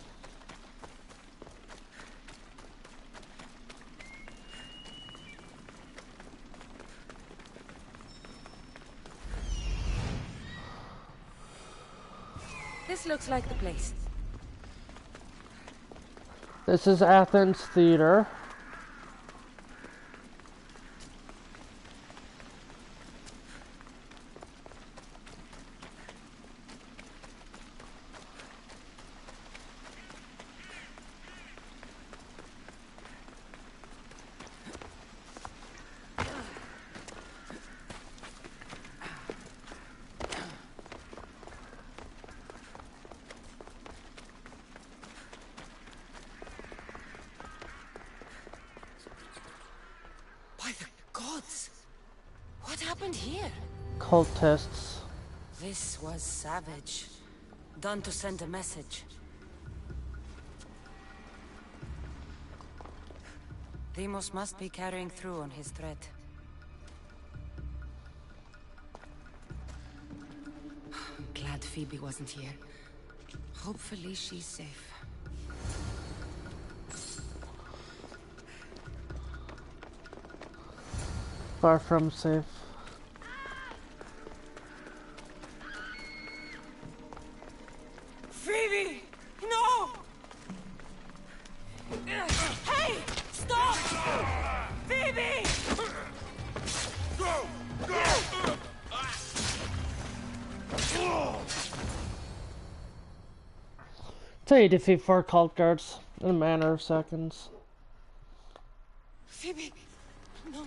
This looks like the place. This is Athens Theater. Cultists. This was savage. Done to send a message. Deimos must be carrying through on his threat. Glad Phoebe wasn't here. Hopefully she's safe. Far from safe. Phoebe! No! Hey! Stop! Phoebe! Go! Go! So you defeat 4 cult guards in a matter of seconds. Phoebe! No.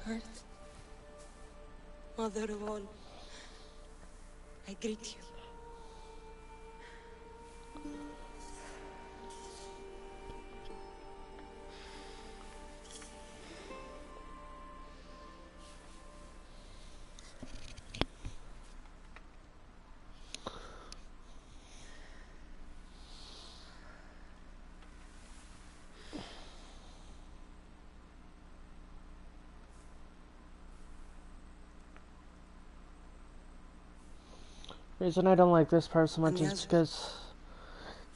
Earth, Mother of all, I greet you. The reason I don't like this part so much is because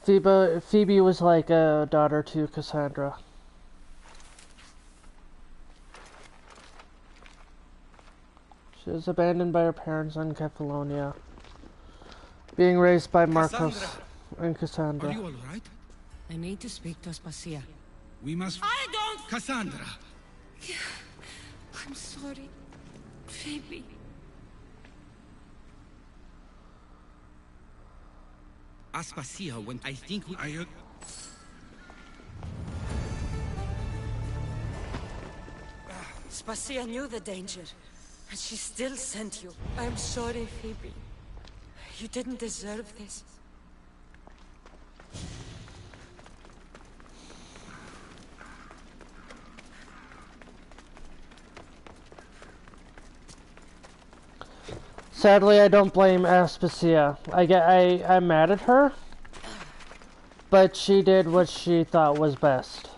Phoebe was like a daughter to Cassandra. She was abandoned by her parents in Catalonia, being raised by Marcos and Cassandra. Are you all right? I need to speak to Aspasia. We must... I don't... Cassandra! I'm sorry, Phoebe. Aspasia went... I think we... Aspasia knew the danger, and she still sent you. I'm sorry, Phoebe. You didn't deserve this. Sadly, I don't blame Aspasia. I'm mad at her, but she did what she thought was best.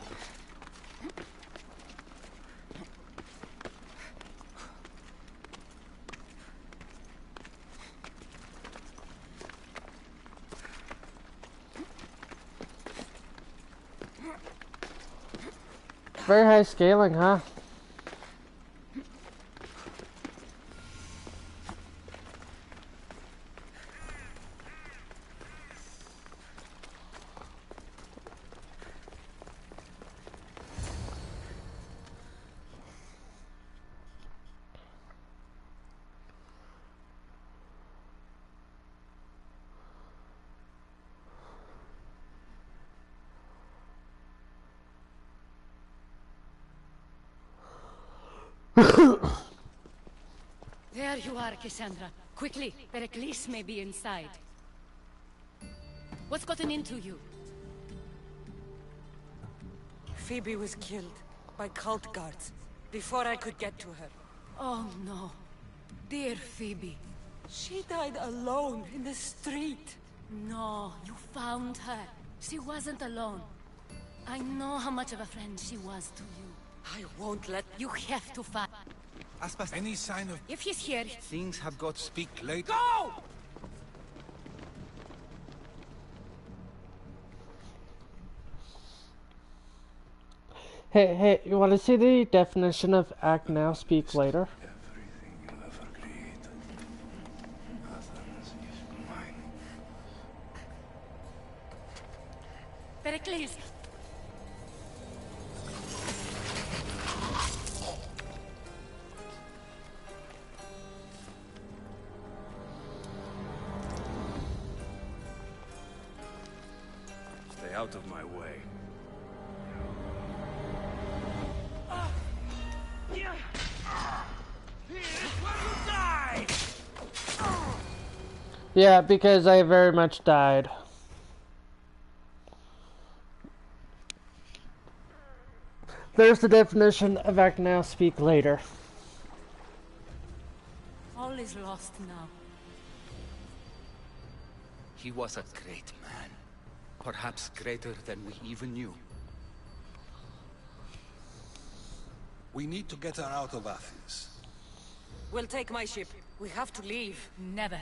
Very high scaling, huh? There you are, Cassandra. Quickly, Pericles may be inside. What's gotten into you? Phoebe was killed by cult guards before I could get to her. Oh no. Dear Phoebe. She died alone in the street. No, you found her. She wasn't alone. I know how much of a friend she was to you. I won't let... You have to find... Aspas, any sign of... If he's here... Things have got to speak later. Go! Hey, you want to see the definition of act now, speak later? Everything you ever created. Athens is mine. Pericles! Stay out of my way. Yeah, because I very much died. There's the definition of act now, speak later. All is lost now. He was a great man. Perhaps greater than we even knew. We need to get her out of Athens. We'll take my ship. We have to leave. Never.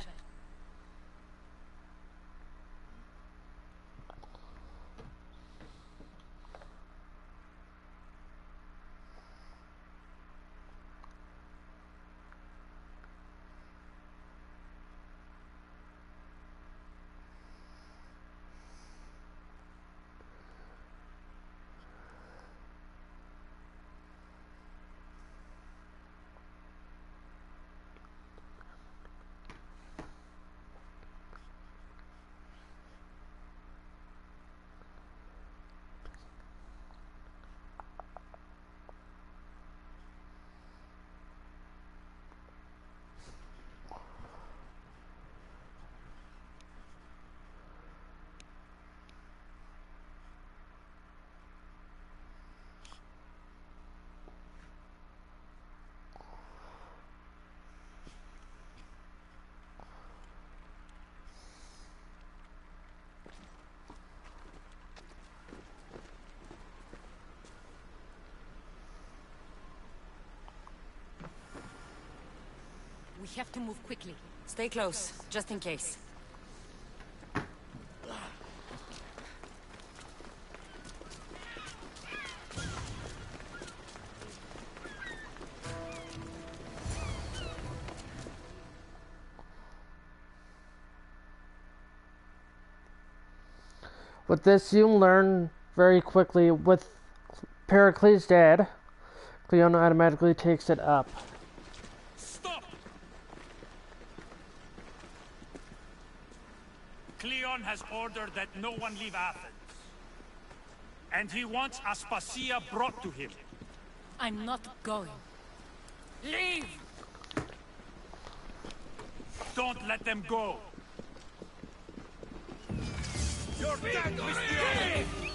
We have to move quickly. Stay close, just in case. With this, you learn very quickly with Pericles dead, Cleon automatically takes it up. Stop! Cleon has ordered that no one leave Athens. And he wants Aspasia brought to him. I'm not going. Leave! Don't let them go! You're dead, Christian!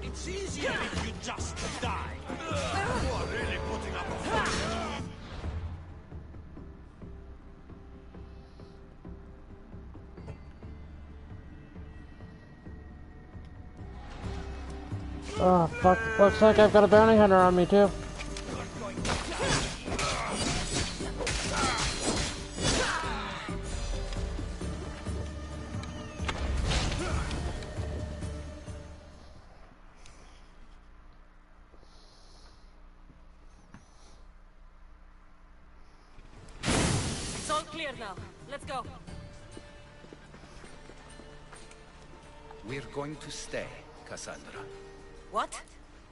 It's easier if you just die. You are really putting up a fight. Oh, fuck. Looks like I've got a bounty hunter on me, too. It's all clear now. Let's go. We're going to stay, Cassandra. What?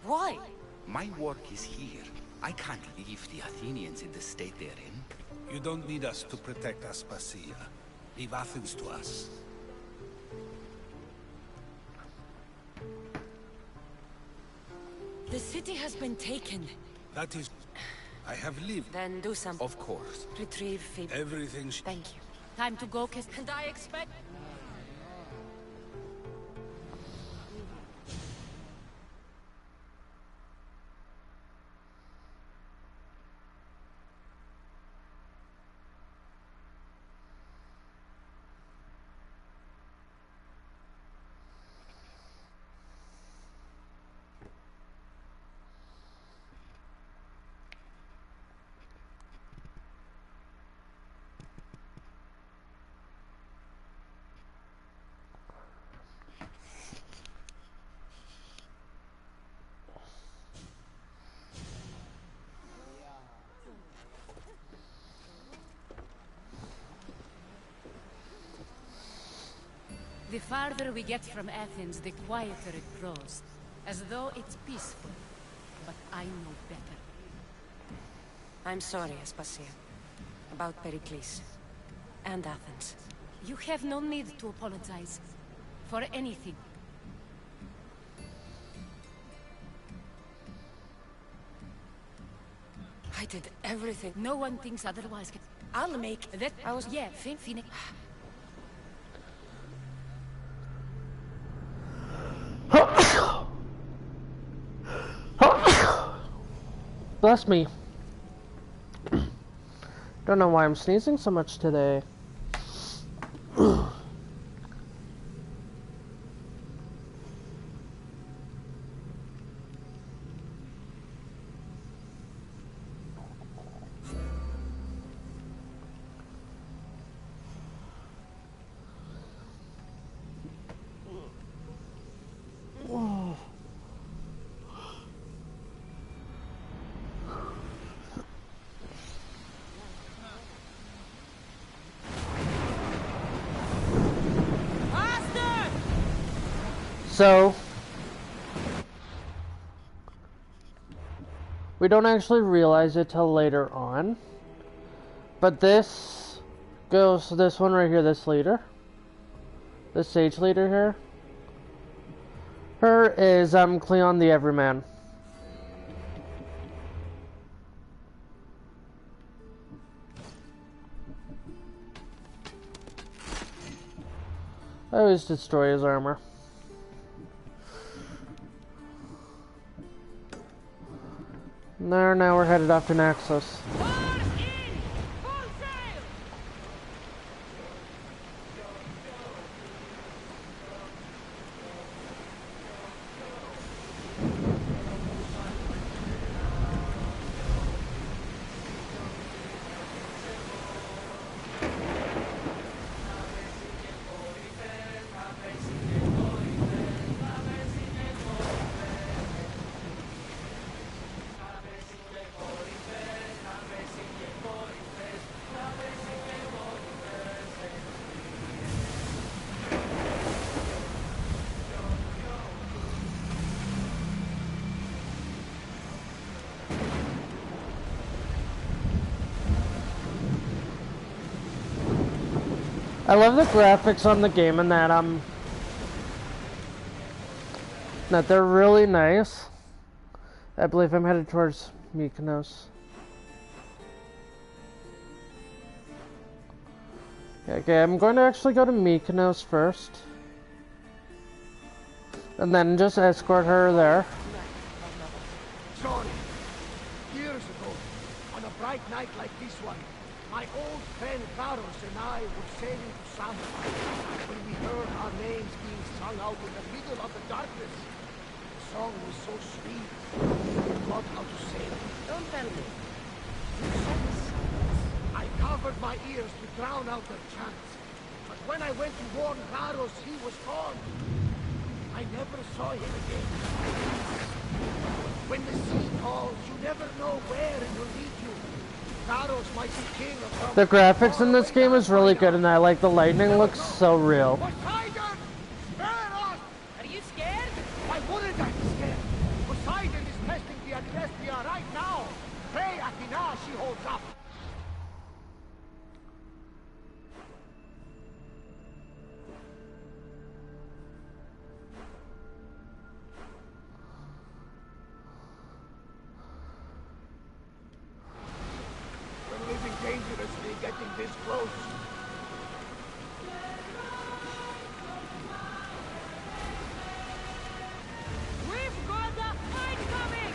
Why? My work is here. I can't leave the Athenians in the state they're in. You don't need us to protect Aspasia. Leave Athens to us. The city has been taken. That is... I have lived. Then do something. Of course. Retrieve Phoebe. Everything Thank you. Time to go, Kiss. And I expect... The farther we get from Athens, the quieter it grows. As though it's peaceful. But I know better. I'm sorry, Aspasia. About Pericles. And Athens. You have no need to apologize. For anything. I did everything. No one thinks otherwise. I'll make that. I was... Yeah, Fine. Bless me. Don't know why I'm sneezing so much today. So We don't actually realize it till later on. But this goes to this one right here, this leader. This sage leader here. Her is Cleon the Everyman. I always destroy his armor. Now we're headed off to Naxos. I love the graphics on the game and that they're really nice. I believe I'm headed towards Mykonos. Okay, I'm going to actually go to Mykonos first. And then just escort her there. Sorry. Years ago, on a bright night like this one, my old friend Carlos and I were sailing to Samba when we heard our names being sung out in the middle of the darkness. The song was so sweet, we forgot how to sing. Don't tell me. I covered my ears to drown out their chants. But when I went to warn Carlos, he was gone. I never saw him again. When the sea calls, you never know where it will lead you. Carlos might be king of some... The graphics in this game is really good, and I like the lightning looks so real. Poseidon! Spare us! Are you scared? Why wouldn't I be scared? Poseidon is testing the Adrestia right now. Pray Athena she holds up. We're living dangerously, getting this close. We've got the fight coming!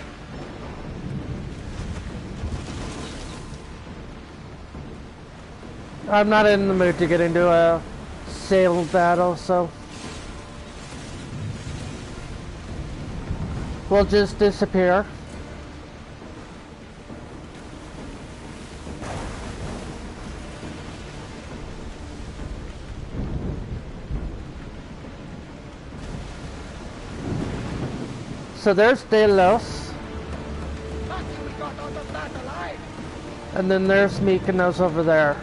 I'm not in the mood to get into a sail battle, so we'll just disappear. So there's Delos, Lucky we got out of that alive. and then there's Mykonos over there.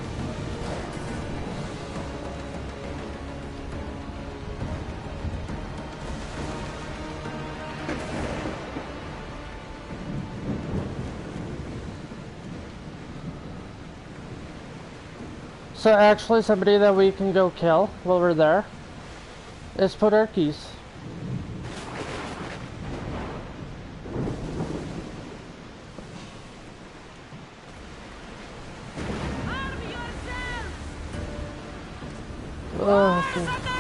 So actually somebody that we can go kill while we're there is Podarkes. Oh, okay.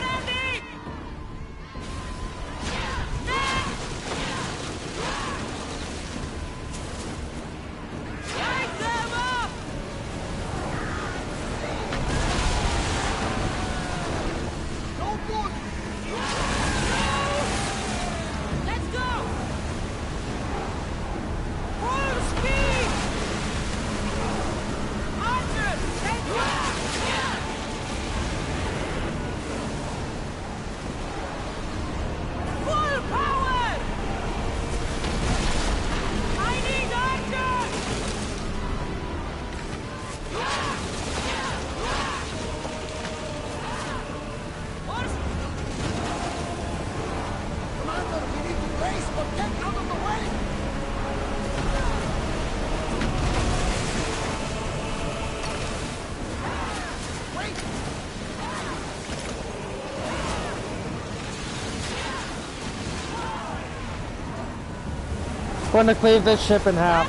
going to cleave this ship in half.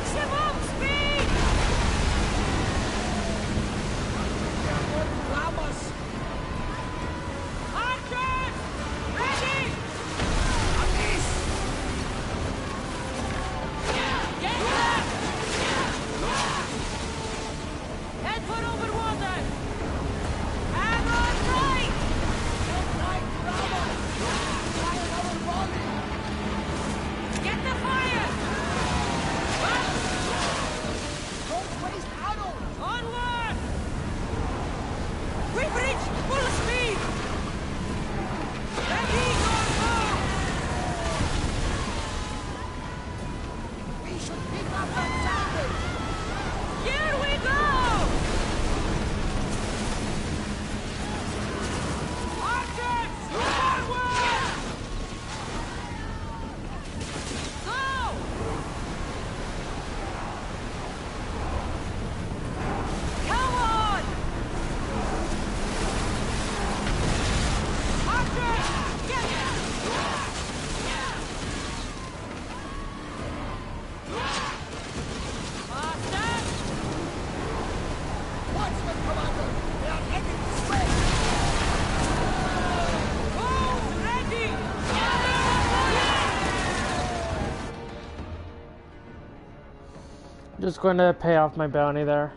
Just going to pay off my bounty there.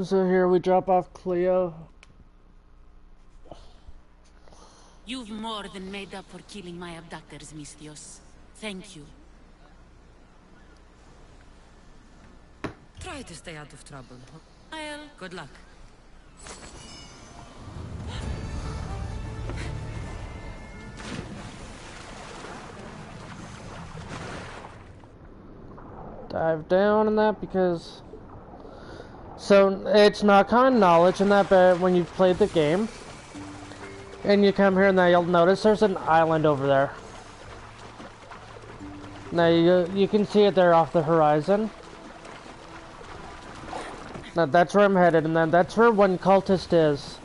So here we drop off Cleo. You've more than made up for killing my abductors, Mistios. Thank you. Try to stay out of trouble. Well, good luck. Dive down in that because... So, it's not common knowledge in that, but when you've played the game, and you come here and now you'll notice there's an island over there. Now you can see it there off the horizon. Now that's where I'm headed, and then that's where one cultist is.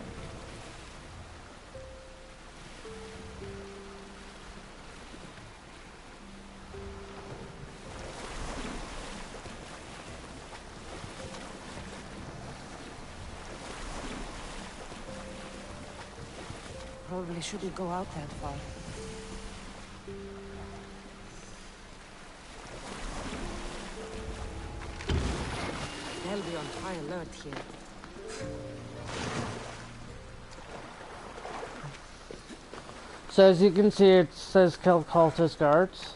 Probably shouldn't go out that far. They'll be on high alert here. So as you can see, it says kill cultist guards.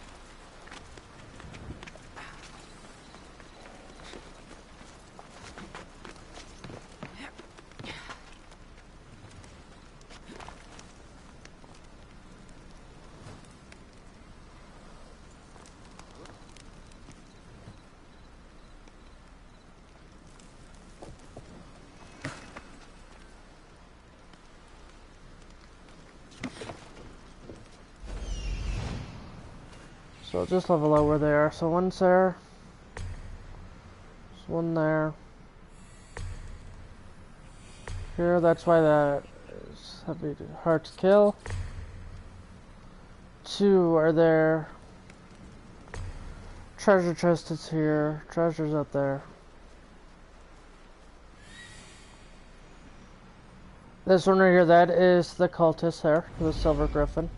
So just level out where they are. So one's there. There's one there. Here, that's why that is hard to kill. Two are there. Treasure chest is here. Treasure's up there. This one right here, that is the cultist there, the silver griffin.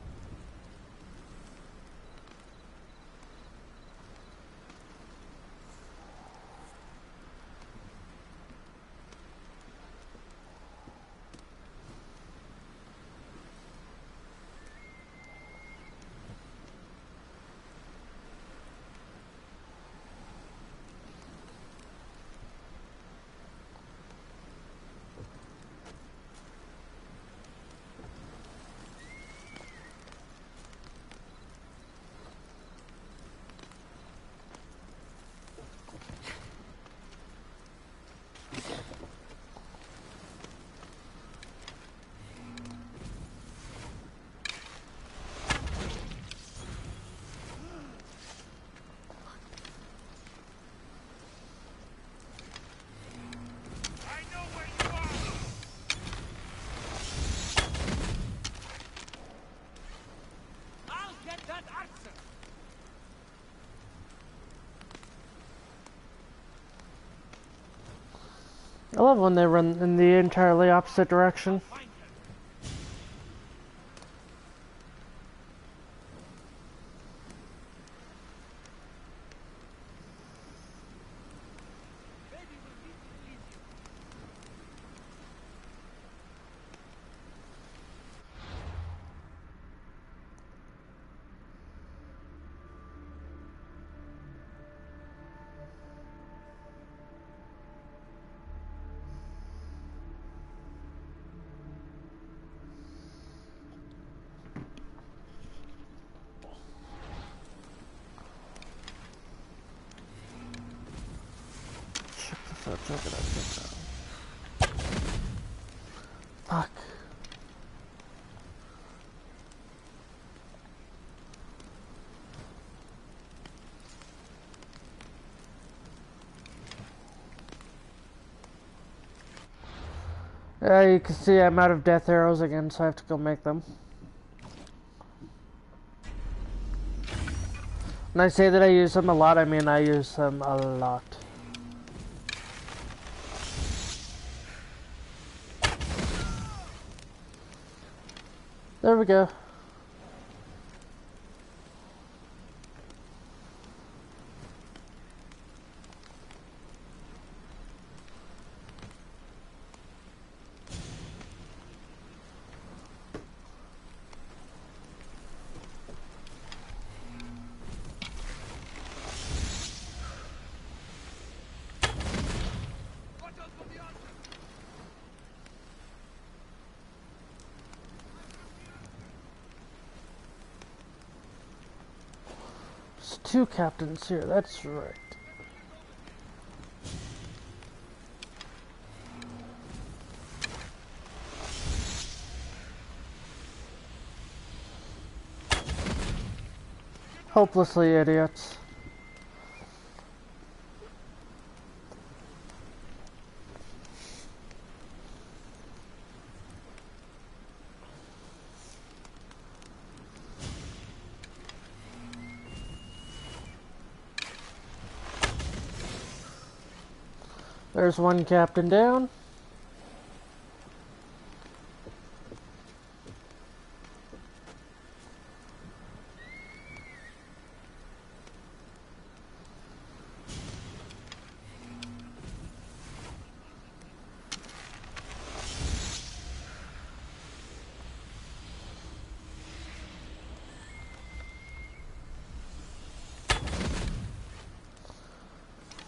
I love when they run in the entirely opposite direction. Check it out. Fuck. Yeah, you can see I'm out of death arrows again, so I have to go make them. When I say that I use them a lot, I mean I use them a lot. There we go. There's two captains here, that's right. Hopelessly idiots. There's one captain down.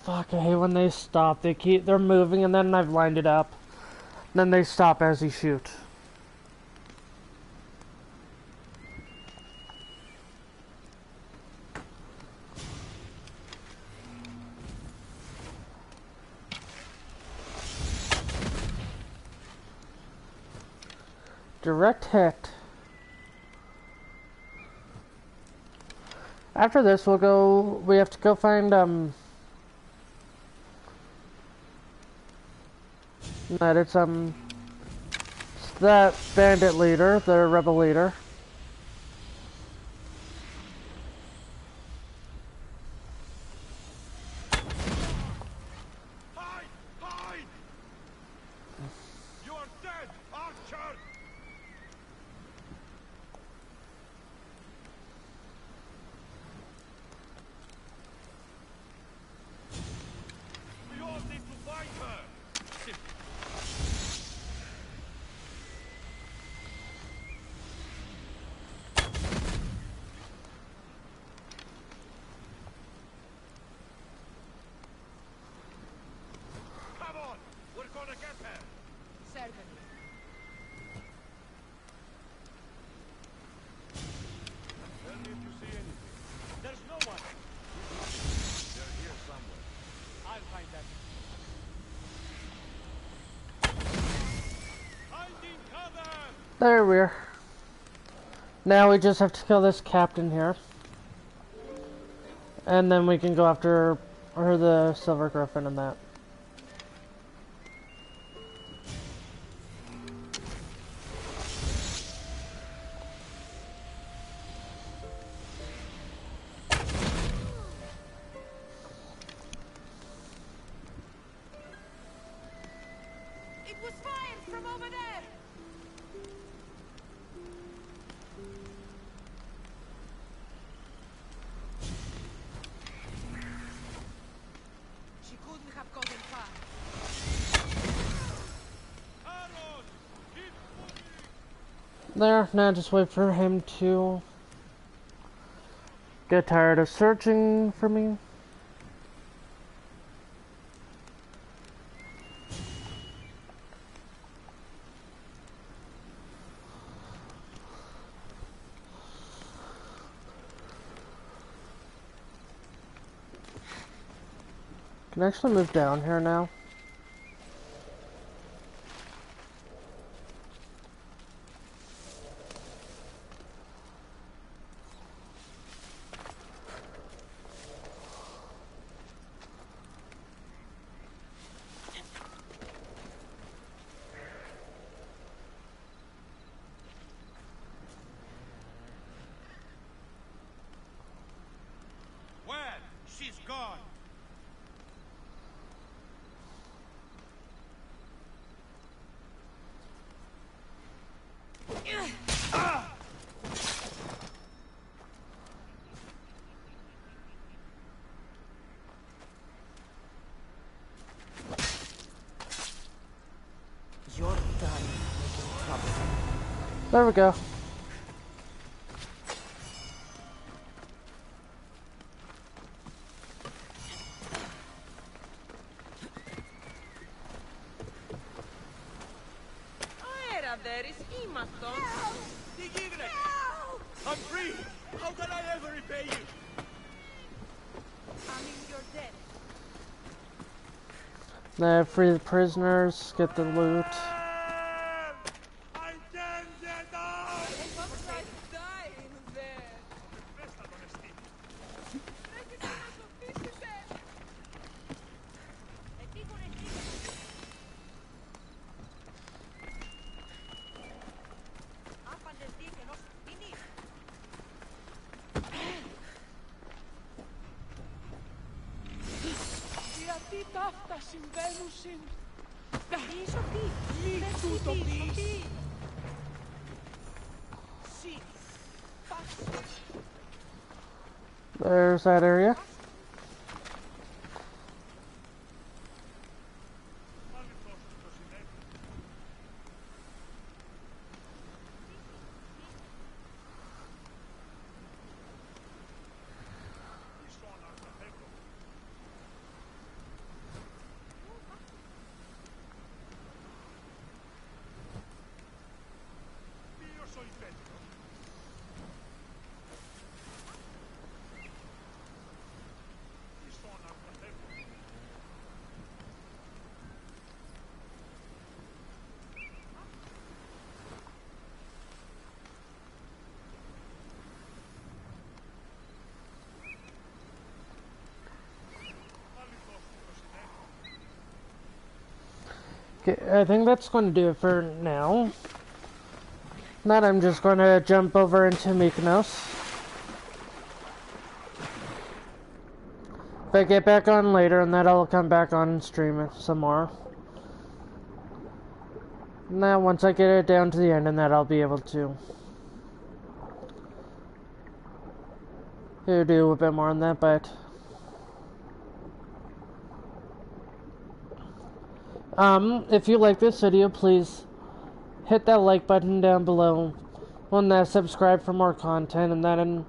Fuck, I hate when they stop. They're moving and then I've lined it up. Then they stop as you shoot. Direct hit. After this, we have to go find, it's that bandit leader, the rebel leader. Hide! Hide! You are dead, Archer! We all need to find her! Come on! We're gonna get her! Certainly. Tell me if you see anything. There's no one! They're here somewhere. I'll find them. Finding cover! There we are. Now we just have to kill this captain here. And then we can go after the Silver Griffin and that. was fired from over there! She couldn't have gotten far. There, now just wait for him to get tired of searching for me. Can I actually move down here now? Well, she's gone. You're done making trouble. There we go. I'm free! How can I ever repay you? I mean, you're dead. Now free the prisoners, get the loot. I can't get out! It looks like dying there. Γιατί ταύτα συμβαίνουν συν... Μη τούτο πεις! There's that area. Okay, I think that's going to do it for now. Now I'm just going to jump over into Mykonos. If I get back on later, and then I'll come back on and stream it some more. Now, once I get it down to the end, and that I'll be able to do a bit more on that, but if you like this video, please hit that like button down below, and that subscribe for more content, and then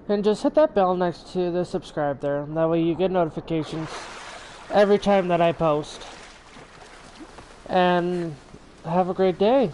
and just hit that bell next to the subscribe there, and that way you get notifications every time that I post. And have a great day.